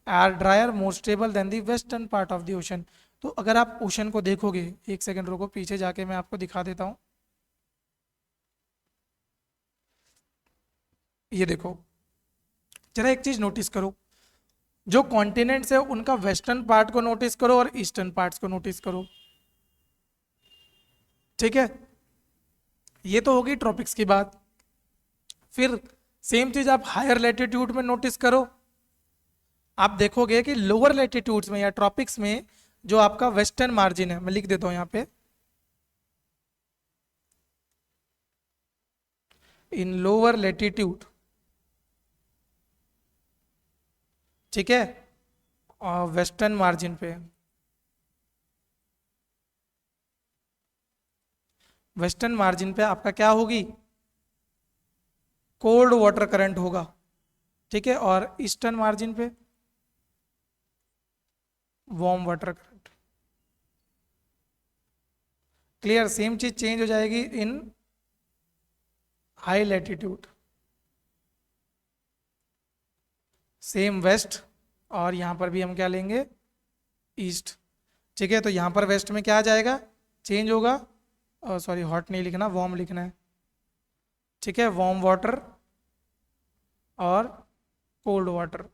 are drier more stable than the western part of the ocean. तो अगर आप ओशन को देखोगे, एक सेकंड रुको, पीछे जाके मैं आपको दिखा देता हूँ। ये देखो, जरा एक चीज नोटिस करो, जो कॉन्टिनेंट्स है उनका वेस्टर्न पार्ट को नोटिस करो और ईस्टर्न पार्ट्स को नोटिस करो। ठीक है, ये तो होगी ट्रॉपिक्स की बात। फिर सेम चीज आप हायर लेटीट्यूड में नोटिस करो, आप देखोगे कि लोअर लेटीट्यूड्स में या ट्रॉपिक्स में जो आपका वेस्टर्न मार्जिन है, मैं लिख देता हूं यहां पे, इन लोअर लेटीट्यूड, ठीक है, और वेस्टर्न मार्जिन पे, वेस्टर्न मार्जिन पे आपका क्या होगी, कोल्ड वाटर करंट होगा। ठीक है, और ईस्टर्न मार्जिन पे warm water current. Clear, same चीज चेंज हो जाएगी in high latitude, same west, और यहां पर भी हम क्या लेंगे, ईस्ट। ठीक है, तो यहां पर वेस्ट में क्या आ जाएगा, चेंज होगा, सॉरी हॉट नहीं लिखना, वार्म लिखना है। ठीक है, वार्म वाटर और कोल्ड वाटर।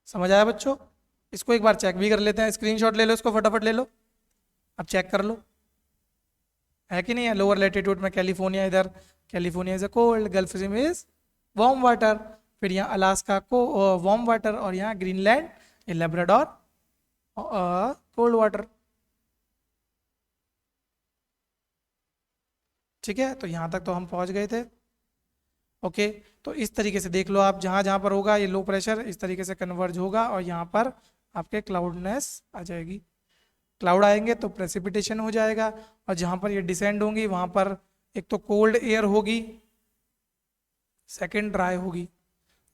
समझ आया बच्चों? इसको एक बार चेक भी कर लेते हैं, स्क्रीनशॉट ले लो, इसको फटाफट ले लो, अब चेक कर लो, है कि नहीं है। लोअर लेटीट्यूड में कैलिफोर्निया, इधर California is a cold, gulf stream is warm water, फिर यहाँ अलास्का को वार्म वाटर, और यहाँ ग्रीनलैंड, ये लेब्राडोर कोल्ड वाटर। ठीक है, तो यहाँ तक तो हम पहुँच गए थे। ओके, तो इस तरीके से देख लो आप, जहाँ जहाँ पर होगा ये लो प्रेशर इस तरीके से कन्वर्ज होगा, और यहाँ पर आपके क्लाउडनेस आ जाएगी। क्लाउड आएंगे तो प्रेसिपिटेशन हो जाएगा, और जहाँ पर ये डिसेंड होंगी वहाँ पर एक तो कोल्ड एयर होगी, सेकंड ड्राई होगी,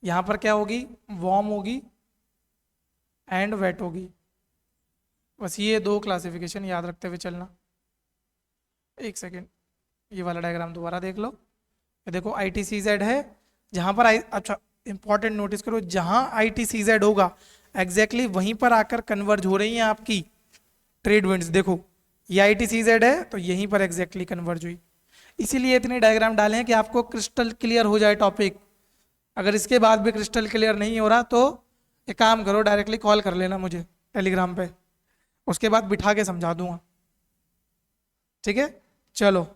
यहाँ पर क्या होगी, वार्म होगी एंड वेट होगी। बस ये दो क्लासिफिकेशन याद रखते हुए चलना। एक सेकेंड, ये वाला डायग्राम दोबारा देख लो। ये देखो ITCZ है, जहाँ पर अच्छा इंपॉर्टेंट नोटिस करो, जहाँ ITCZ होगा एग्जैक्टली वहीं पर आकर कन्वर्ज हो रही हैं आपकी ट्रेड विंड्स। देखो ये ITCZ है तो यहीं पर एग्जैक्टली कन्वर्ज हुई, इसीलिए इतने डायग्राम डाले हैं कि आपको क्रिस्टल क्लियर हो जाए टॉपिक। अगर इसके बाद भी क्रिस्टल क्लियर नहीं हो रहा तो एक काम करो, डायरेक्टली कॉल कर लेना मुझे टेलीग्राम पे, उसके बाद बिठा के समझा दूंगा। ठीक है, चलो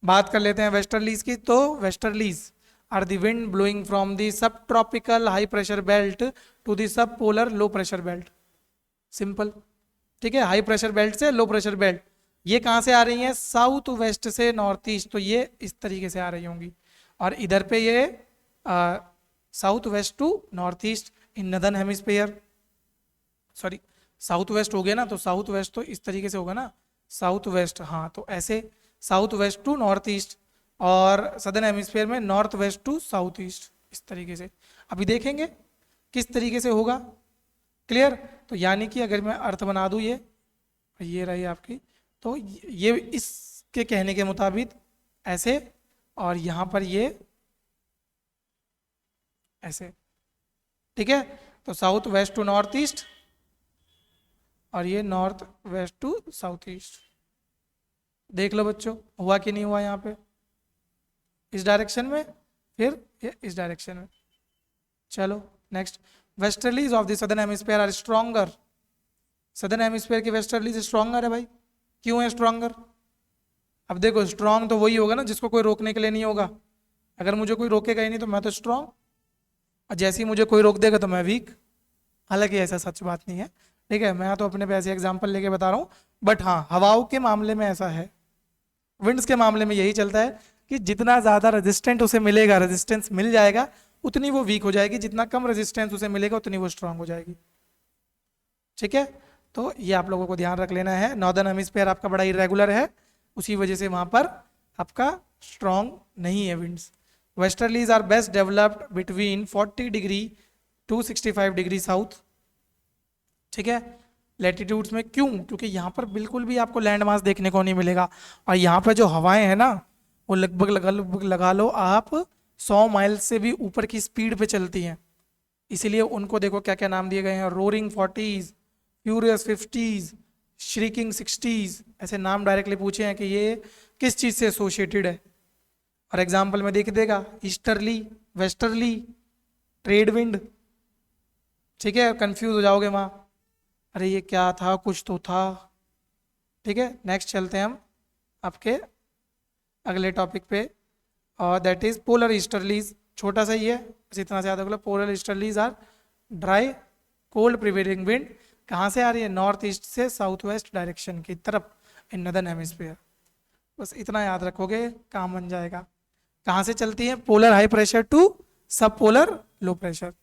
बात कर लेते हैं वेस्टर्लीज की। तो westerlies are the wind blowing from the sub tropical high pressure belt to the sub polar low pressure belt. Simple, ठीक है, हाई प्रेशर बेल्ट से लो प्रेशर बेल्ट, ये कहाँ से आ रही हैं, साउथ वेस्ट से नॉर्थ ईस्ट, तो ये इस तरीके से आ रही होंगी, और इधर पे ये south west to north east in northern hemisphere, sorry south west हो गया ना, तो साउथ वेस्ट तो इस तरीके से होगा ना, साउथ वेस्ट, हाँ, तो ऐसे south west to north east, और सदर्न हेमिस्फीयर में north west to south east, इस तरीके से। अभी देखेंगे किस तरीके से होगा। क्लियर, तो यानी कि अगर मैं अर्थ बना दूं, ये रही आपकी, तो ये इसके कहने के मुताबिक ऐसे, और यहाँ पर ये ऐसे। ठीक है, तो south west to north east, और ये north west to south east. देख लो बच्चों, हुआ कि नहीं हुआ यहाँ पे, इस डायरेक्शन में, फिर ये इस डायरेक्शन में। चलो next, westerlies of the southern hemisphere are stronger. Southern hemisphere की वेस्टर्लीज स्ट्रॉन्गर है भाई, क्यों है स्ट्रॉन्गर? अब देखो स्ट्रॉन्ग तो वही होगा ना जिसको कोई रोकने के लिए नहीं होगा। अगर मुझे कोई रोकेगा ही नहीं तो मैं तो स्ट्रॉन्ग, और जैसे ही मुझे कोई रोक देगा तो मैं वीक। हालांकि ऐसा सच बात नहीं है, ठीक है, मैं तो अपने पे ऐसे एग्जाम्पल लेके बता रहा हूँ, बट हाँ हवाओं के मामले में ऐसा है, विंड्स के मामले में यही चलता है कि जितना ज़्यादा रेजिस्टेंट उसे मिलेगा, रेजिस्टेंस मिल जाएगा, उतनी वो वीक हो जाएगी, जितना कम रेजिस्टेंस उसे मिलेगा उतनी वो स्ट्रांग हो जाएगी। ठीक है, तो ये आप लोगों को ध्यान रख लेना है। नॉर्दर्न हेमिस्फीयर आपका बड़ा इरेगुलर है, उसी वजह से वहाँ पर आपका स्ट्रांग नहीं है winds. Westerlies are best developed between 40 degree to 65 degree south. ठीक है, लैटिट्यूड्स में क्यों? क्योंकि यहाँ पर बिल्कुल भी आपको लैंड मास देखने को नहीं मिलेगा, और यहाँ पर जो हवाएं हैं ना वो लगभग लगा लो आप 100 माइल से भी ऊपर की स्पीड पे चलती हैं। इसीलिए उनको देखो क्या क्या नाम दिए गए हैं, roaring 40s, furious 50s, shrieking 60s, ऐसे नाम डायरेक्टली पूछे हैं कि ये किस चीज़ से एसोसिएटेड है। और एग्जाम्पल में देख देगा, ईस्टर्ली, वेस्टर्ली, ट्रेड विंड। ठीक है, कंफ्यूज हो जाओगे वहाँ, अरे ये क्या था, कुछ तो था। ठीक है, नेक्स्ट चलते हैं हम आपके अगले टॉपिक पे, और दैट इज पोलर ईस्टर्लीज। छोटा सा ही है, बस इतना से याद रख लो। Polar easterlies are dry cold prevailing wind. कहाँ से आ रही है? नॉर्थ ईस्ट से साउथ वेस्ट डायरेक्शन की तरफ इन नदर्न हेमिस्फीयर। बस इतना याद रखोगे, काम बन जाएगा। कहाँ से चलती है? पोलर हाई प्रेशर टू सब पोलर लो प्रेशर।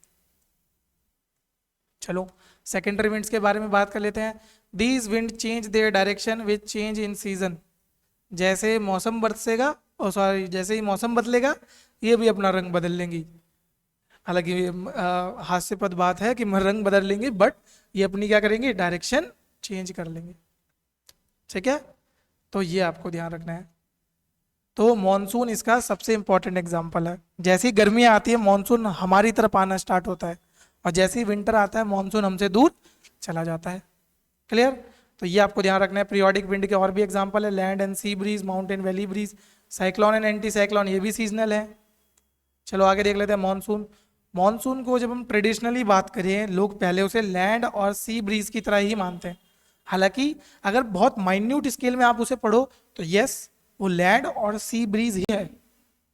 चलो सेकेंडरी विंड्स के बारे में बात कर लेते हैं। These wind change their direction with change in season. जैसे मौसम बरसेगा, और सॉरी, जैसे ही मौसम बदलेगा ये भी अपना रंग बदल लेंगी। हालांकि ये हास्यास्पद बात है कि रंग बदल लेंगे, बट ये अपनी क्या करेंगे? डायरेक्शन चेंज कर लेंगे। ठीक है, तो ये आपको ध्यान रखना है। तो मॉनसून इसका सबसे इंपॉर्टेंट एग्जाम्पल है। जैसी गर्मियाँ आती है मॉनसून हमारी तरफ आना स्टार्ट होता है, और जैसे ही विंटर आता है मॉनसून हमसे दूर चला जाता है। क्लियर? तो ये आपको ध्यान रखना है। पीरियोडिक विंड के और भी एग्जांपल है, land and sea breeze, mountain valley breeze, cyclone and anticyclone, ये भी सीजनल है। चलो आगे देख लेते हैं मॉनसून। मॉनसून को जब हम ट्रेडिशनली बात करें, लोग पहले उसे लैंड और सी ब्रीज की तरह ही मानते हैं। हालांकि अगर बहुत माइन्यूट स्केल में आप उसे पढ़ो तो यस, वो लैंड और सी ब्रीज ही है।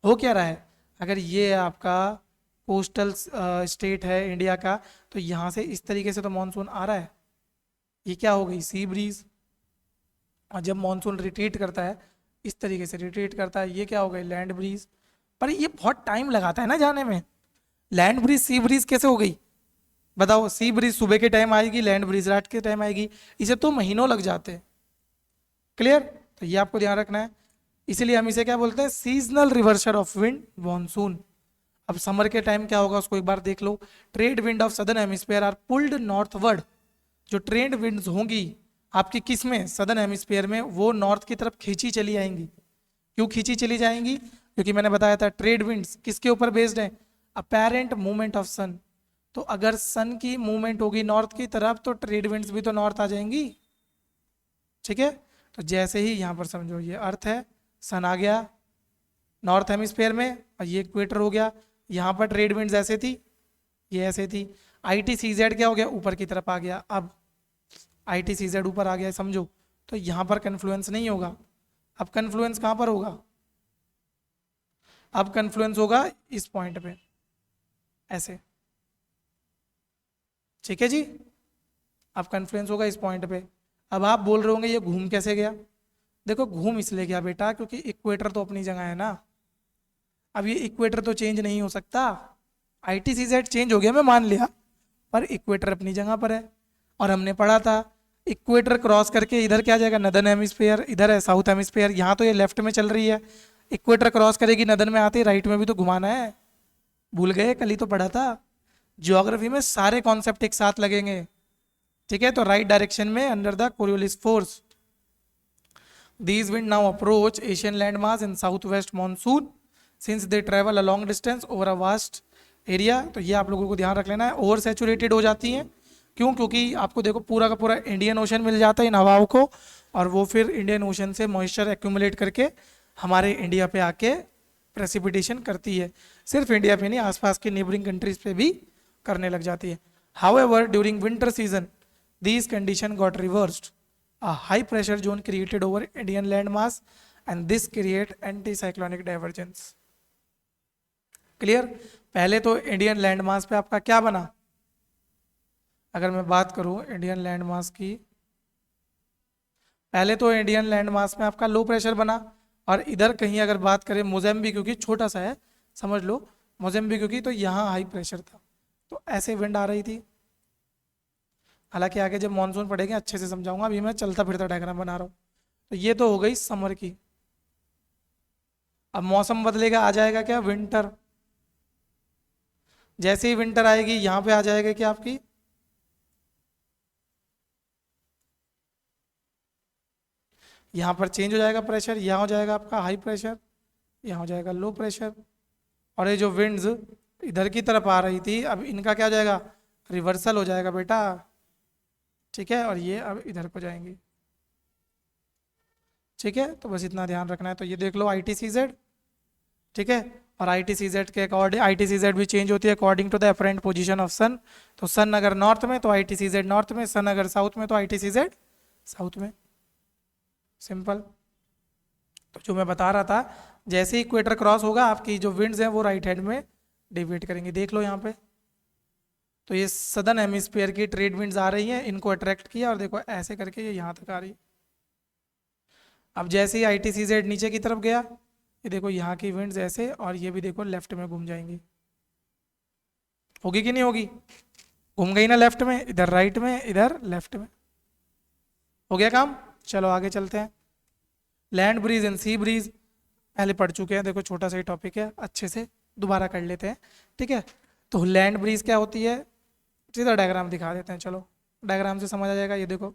हो क्या रहा है? अगर ये आपका कोस्टल स्टेट है इंडिया का, तो यहाँ से इस तरीके से तो मानसून आ रहा है, ये क्या हो गई? Sea breeze. और जब मानसून रिट्रीट करता है, इस तरीके से रिट्रीट करता है, ये क्या हो गई? Land breeze. पर ये बहुत टाइम लगाता है ना जाने में। लैंड ब्रीज सी ब्रीज कैसे हो गई बताओ? सी ब्रीज सुबह के टाइम आएगी, लैंड ब्रीज रात के टाइम आएगी, इसे तो महीनों लग जाते हैं। क्लियर? तो ये आपको ध्यान रखना है। इसीलिए हम इसे क्या बोलते हैं? Seasonal reversal of wind, monsoon. अब समर के टाइम क्या होगा उसको एक बार देख लो। Trade wind of southern hemisphere are pulled northward. जो ट्रेड विंड्स होंगी आपकी किस में? सदर्न हेमिस्फीयर में, वो नॉर्थ की तरफ खींची चली आएंगी। क्यों खींची चली जाएंगी? क्योंकि मैंने बताया था ट्रेड विंड्स किसके ऊपर बेस्ड है? Apparent movement of sun. तो अगर सन की मूवमेंट होगी नॉर्थ की तरफ, तो ट्रेड विंड्स भी तो नॉर्थ आ जाएंगी। ठीक है, तो जैसे ही यहाँ पर समझो, ये अर्थ है, सन आ गया नॉर्थ हेमिस्फीयर में, और ये इक्वेटर हो गया। यहाँ पर ट्रेड विंड्स ऐसे थी, ये ऐसे थी। आई टी सी जेड क्या हो गया? ऊपर की तरफ आ गया। अब आई टी सी जेड ऊपर आ गया, समझो। तो यहाँ पर कन्फ्लुएंस नहीं होगा। अब कन्फ्लुएंस कहाँ पर होगा? अब कन्फ्लुएंस होगा इस पॉइंट पे, ऐसे। ठीक है जी, अब कन्फ्लुएंस होगा इस पॉइंट पे। अब आप बोल रहे होंगे ये घूम कैसे गया? देखो घूम इसलिए गया बेटा, क्योंकि इक्वेटर तो अपनी जगह है ना। अब ये इक्वेटर तो चेंज नहीं हो सकता। I T C Z change हो गया, मैं मान लिया, पर इक्वेटर अपनी जगह पर है। और हमने पढ़ा था इक्वेटर क्रॉस करके इधर क्या जाएगा? Northern hemisphere. इधर है साउथ हेमिस्फीयर, यहाँ तो ये लेफ्ट में चल रही है, इक्वेटर क्रॉस करेगी नदर्न में आते ही राइट में भी तो घुमाना है। भूल गए? कल ही तो पढ़ा था। ज्योग्राफी में सारे कॉन्सेप्ट एक साथ लगेंगे। ठीक है, तो राइट डायरेक्शन में under the Coriolis force. These wind now approach Asian landmass in southwest monsoon since they travel a long distance over a vast area। तो ये आप लोगों को ध्यान रख लेना है। ओवर सैचुरेटेड हो जाती हैं, क्यों? क्योंकि आपको देखो पूरा का पूरा इंडियन ओशन मिल जाता है इन हवाओं को, और वो फिर इंडियन ओशन से मॉइस्चर एक्यूमुलेट करके हमारे इंडिया पे आके प्रेसिपिटेशन करती है। सिर्फ इंडिया पे नहीं, आसपास के नेबरिंग कंट्रीज पे भी करने लग जाती है। However during winter season these condition got reversed. A high pressure zone created over Indian landmass and this create anticyclonic divergence। Clear? पहले तो इंडियन लैंडमास पे आपका क्या बना? अगर मैं बात करूं इंडियन लैंडमास की, पहले तो इंडियन लैंडमास में आपका लो प्रेशर बना, और इधर कहीं अगर बात करें मोजेम्बिक, क्योंकि छोटा सा है समझ लो, मोजेम्बिक क्योंकि, तो यहाँ हाई प्रेशर था, तो ऐसे विंड आ रही थी। हालांकि आगे जब मानसून पड़ेगा अच्छे से समझाऊंगा, अभी मैं चलता फिरता डायग्राम बना रहा हूँ। तो ये तो हो गई समर की। अब मौसम बदलेगा, आ जाएगा क्या? विंटर। जैसे ही विंटर आएगी यहाँ पे आ जाएगा क्या आपकी? यहाँ पर चेंज हो जाएगा प्रेशर, यहाँ हो जाएगा आपका हाई प्रेशर, यहाँ हो जाएगा लो प्रेशर। और ये जो विंड्स इधर की तरफ आ रही थी, अब इनका क्या हो जाएगा, रिवर्सल हो जाएगा बेटा, ठीक है, और ये अब इधर को जाएंगी, ठीक है। तो बस इतना ध्यान रखना है। तो ये देख लो आई टी सी जेड, ठीक है, और आई टी सी जेड के according I T C Z भी चेंज होती है according to the apparent position of sun. तो सन अगर नॉर्थ में तो I T C Z north में, सन अगर साउथ में तो I T C Z south में, सिंपल। तो जो मैं बता रहा था, जैसे ही इक्वेटर क्रॉस होगा आपकी जो विंड्स हैं वो राइट हैंड में डिविएट करेंगे, देख लो यहाँ पे। तो ये सदर्न हेमिस्फीयर की ट्रेड विंड्स आ रही हैं, इनको अट्रैक्ट किया और देखो ऐसे करके ये यहाँ तक आ रही है। अब जैसे ही आई टी सी जेड नीचे की तरफ गया, ये देखो यहाँ की विंड्स ऐसे, और ये भी देखो लेफ्ट में घूम जाएंगी, होगी कि नहीं होगी, घूम गई ना लेफ्ट में, इधर राइट में, इधर लेफ्ट में, हो गया काम। चलो आगे चलते हैं। Land breeze and sea bridge पहले पढ़ चुके हैं, देखो छोटा सा ही टॉपिक है, अच्छे से दोबारा कर लेते हैं, ठीक है। तो लैंड ब्रीज क्या होती है, सीधा डायग्राम दिखा देते हैं, चलो डायग्राम से समझ आ जाएगा। ये देखो,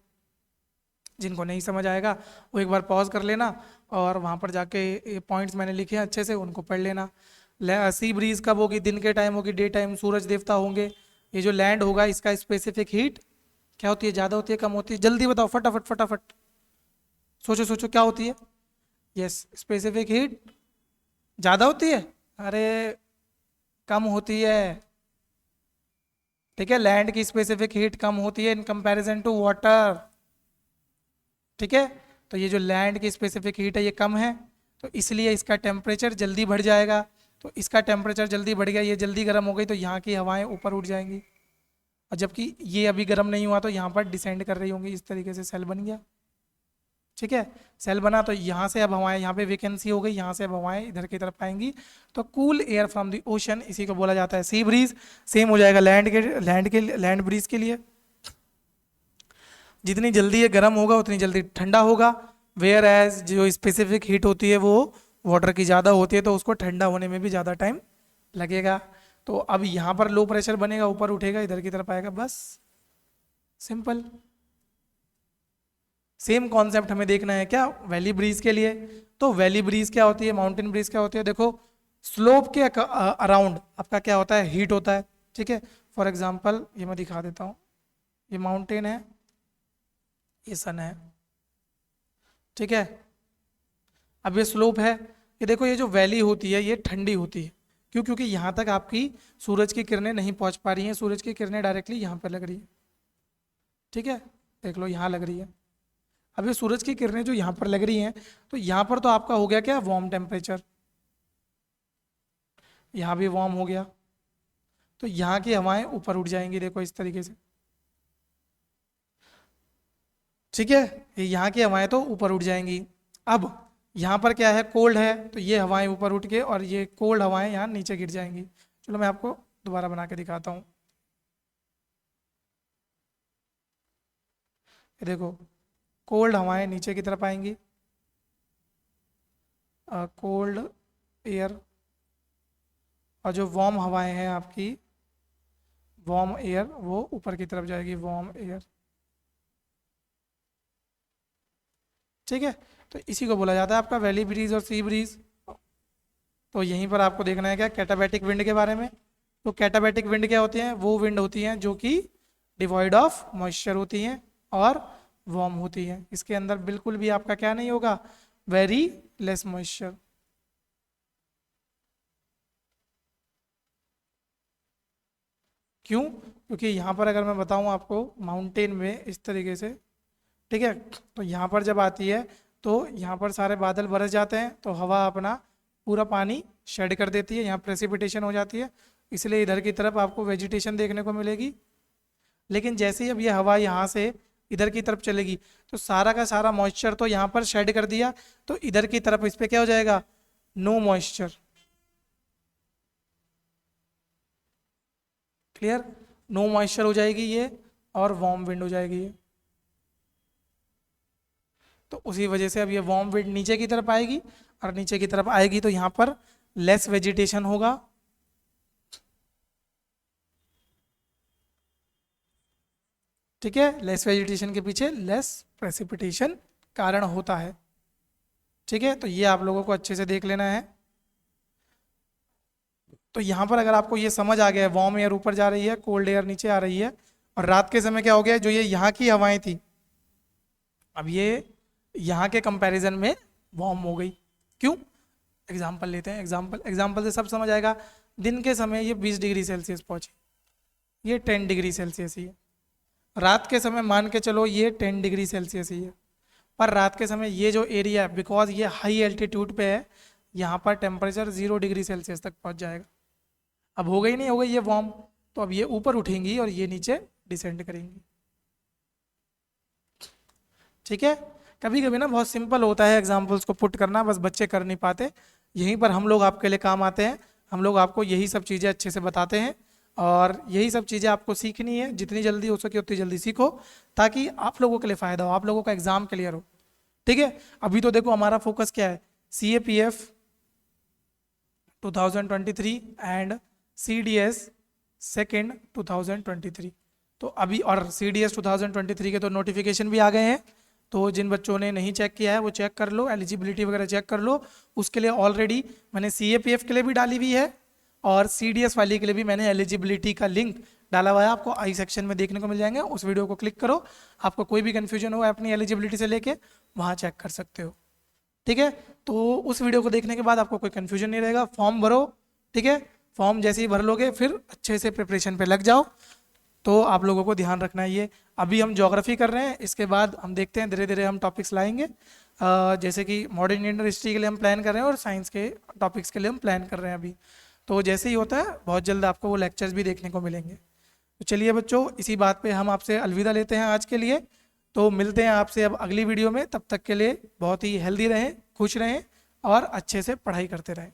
जिनको नहीं समझ आएगा वो एक बार पॉज कर लेना और वहाँ पर जाके ये पॉइंट्स मैंने लिखे हैं अच्छे से उनको पढ़ लेना। सी ब्रीज कब होगी, दिन के टाइम होगी, डे टाइम, सूरज देवता होंगे। ये जो लैंड होगा इसका स्पेसिफिक हीट क्या होती है, ज़्यादा होती है कम होती है, जल्दी बताओ फटाफट फटाफट, सोचो सोचो क्या होती है। यस, स्पेसिफिक हीट ज़्यादा होती है, अरे कम होती है, ठीक है। लैंड की स्पेसिफिक हीट कम होती है इन कंपैरिजन टू वाटर, ठीक है। तो ये जो लैंड की स्पेसिफिक हीट है ये कम है, तो इसलिए इसका टेम्परेचर जल्दी बढ़ जाएगा। तो इसका टेम्परेचर जल्दी बढ़ गया, ये जल्दी गर्म हो गई, तो यहाँ की हवाएं ऊपर उठ जाएंगी, और जबकि ये अभी गर्म नहीं हुआ तो यहाँ पर डिसेंड कर रही होंगी, इस तरीके से सेल बन गया, ठीक है। सेल बना तो यहाँ से अब हवाएं, यहाँ पे वैकेंसी हो गई, यहाँ से अब हवाएं इधर की तरफ आएंगी, तो cool air from the ocean, इसी को बोला जाता है सी ब्रीज। सेम हो जाएगा लैंड ब्रीज के लिए, जितनी जल्दी ये गर्म होगा उतनी जल्दी ठंडा होगा, वेयर एज जो स्पेसिफिक हीट होती है वो वाटर की ज़्यादा होती है, तो उसको ठंडा होने में भी ज़्यादा टाइम लगेगा। तो अब यहाँ पर लो प्रेशर बनेगा, ऊपर उठेगा, इधर की तरफ आएगा, बस सिंपल। सेम कॉन्सेप्ट हमें देखना है क्या वैली ब्रीज के लिए। तो वैली ब्रीज क्या होती है, माउंटेन ब्रीज क्या होती है, देखो स्लोप के अराउंड आपका क्या होता है, हीट होता है, ठीक है। फॉर एग्जाम्पल ये मैं दिखा देता हूँ, ये माउंटेन है, ये सन है, ठीक है। अब ये स्लोप है, ये देखो ये जो वैली होती है ये ठंडी होती है, क्यों, क्योंकि यहाँ तक आपकी सूरज की किरणें नहीं पहुँच पा रही हैं, सूरज की किरणें डायरेक्टली यहाँ पर लग रही है, ठीक है, देख लो यहाँ लग रही है। अब ये सूरज की किरणें जो यहाँ पर लग रही हैं, तो यहाँ पर तो आपका हो गया क्या, वार्म टेम्परेचर, यहाँ भी वार्म हो गया, तो यहाँ की हवाएं ऊपर उठ जाएंगी, देखो इस तरीके से, ठीक है। ये यहाँ की हवाएं तो ऊपर उठ जाएंगी। अब यहाँ पर क्या है, कोल्ड है, तो ये हवाएं ऊपर उठ के और ये कोल्ड हवाएं यहाँ नीचे गिर जाएंगी। चलो मैं आपको दोबारा बना के दिखाता हूँ, ये देखो कोल्ड हवाएं नीचे की तरफ आएंगी, कोल्ड एयर, और जो वार्म हवाएं हैं आपकी, वार्म एयर वो ऊपर की तरफ जाएगी, वार्म एयर, ठीक है। तो इसी को बोला जाता है आपका वैली ब्रीज और सी ब्रीज। तो यहीं पर आपको देखना है क्या, कैटाबैटिक विंड के बारे में। तो कैटाबैटिक विंड क्या होती हैं, वो विंड होती हैं जो कि डिवॉइड ऑफ मॉइस्चर होती हैं और वार्म होती हैं, इसके अंदर बिल्कुल भी आपका क्या नहीं होगा, वेरी लेस मॉइस्चर। क्यों, क्योंकि यहाँ पर अगर मैं बताऊँ आपको माउंटेन में इस तरीके से, ठीक है, तो यहाँ पर जब आती है तो यहाँ पर सारे बादल बरस जाते हैं, तो हवा अपना पूरा पानी शेड कर देती है, यहाँ प्रेसिपिटेशन हो जाती है, इसलिए इधर की तरफ आपको वेजिटेशन देखने को मिलेगी। लेकिन जैसे ही अब ये हवा यहाँ से इधर की तरफ चलेगी, तो सारा का सारा मॉइस्चर तो यहाँ पर शेड कर दिया, तो इधर की तरफ इस पर क्या हो जाएगा, no moisture, clear, no moisture हो जाएगी ये, और वार्म विंड हो जाएगी ये। तो उसी वजह से अब ये वार्म विंड नीचे की तरफ आएगी, और नीचे की तरफ आएगी तो यहाँ पर लेस वेजिटेशन होगा, ठीक है, लेस वेजिटेशन के पीछे लेस प्रेसिपिटेशन कारण होता है, ठीक है। तो ये आप लोगों को अच्छे से देख लेना है। तो यहाँ पर अगर आपको ये समझ आ गया है, वार्म एयर ऊपर जा रही है, कोल्ड एयर नीचे आ रही है, और रात के समय क्या हो गया, जो ये यहाँ की हवाएं थी अब ये यहाँ के कंपैरिजन में वार्म हो गई। क्यों? एग्जाम्पल लेते हैं, एग्जाम्पल से सब समझ आएगा। दिन के समय ये 20 डिग्री सेल्सियस पहुंची, ये 10 डिग्री सेल्सियस ही है। रात के समय मान के चलो ये 10 डिग्री सेल्सियस ही है, पर रात के समय ये जो एरिया है, बिकॉज ये हाई एल्टीट्यूड पे है, यहाँ पर टेम्परेचर 0 डिग्री सेल्सियस तक पहुंच जाएगा। अब हो गई नहीं हो गई ये वार्म, तो अब ये ऊपर उठेंगी और ये नीचे डिसेंड करेंगी। ठीक है, कभी कभी ना बहुत सिंपल होता है एग्जाम्पल्स को पुट करना, बस बच्चे कर नहीं पाते। यहीं पर हम लोग आपके लिए काम आते हैं, हम लोग आपको यही सब चीज़ें अच्छे से बताते हैं, और यही सब चीज़ें आपको सीखनी है। जितनी जल्दी हो सके उतनी जल्दी सीखो, ताकि आप लोगों के लिए फ़ायदा हो, आप लोगों का एग्ज़ाम क्लियर हो। ठीक है, अभी तो देखो हमारा फोकस क्या है, CAPF 2023 एंड CDS सेकेंड 2023। तो अभी, और CDS 2023 के तो नोटिफिकेशन भी आ गए हैं, तो जिन बच्चों ने नहीं चेक किया है वो चेक कर लो, एलिजिबिलिटी वगैरह चेक कर लो। उसके लिए ऑलरेडी मैंने CAPF के लिए भी डाली हुई है, और CDS वाली के लिए भी मैंने एलिजिबिलिटी का लिंक डाला हुआ है, आपको आई सेक्शन में देखने को मिल जाएंगे। उस वीडियो को क्लिक करो, आपको कोई भी कन्फ्यूजन हो अपनी एलिजिबिलिटी से लेके वहाँ चेक कर सकते हो। ठीक है, तो उस वीडियो को देखने के बाद आपको कोई कन्फ्यूजन नहीं रहेगा। फॉर्म भरो, ठीक है, फॉर्म जैसे ही भर लोगे फिर अच्छे से प्रिपरेशन पे लग जाओ। तो आप लोगों को ध्यान रखना है ये, अभी हम ज्योग्राफी कर रहे हैं, इसके बाद हम देखते हैं धीरे धीरे हम टॉपिक्स लाएंगे। जैसे कि मॉडर्न इंडियन हिस्ट्री के लिए हम प्लान कर रहे हैं, और साइंस के टॉपिक्स के लिए हम प्लान कर रहे हैं अभी। तो जैसे ही होता है बहुत जल्द आपको वो लेक्चर्स भी देखने को मिलेंगे। तो चलिए बच्चों, इसी बात पे हम आपसे अलविदा लेते हैं आज के लिए। तो मिलते हैं आपसे अब अगली वीडियो में, तब तक के लिए बहुत ही हेल्दी रहें, खुश रहें और अच्छे से पढ़ाई करते रहें।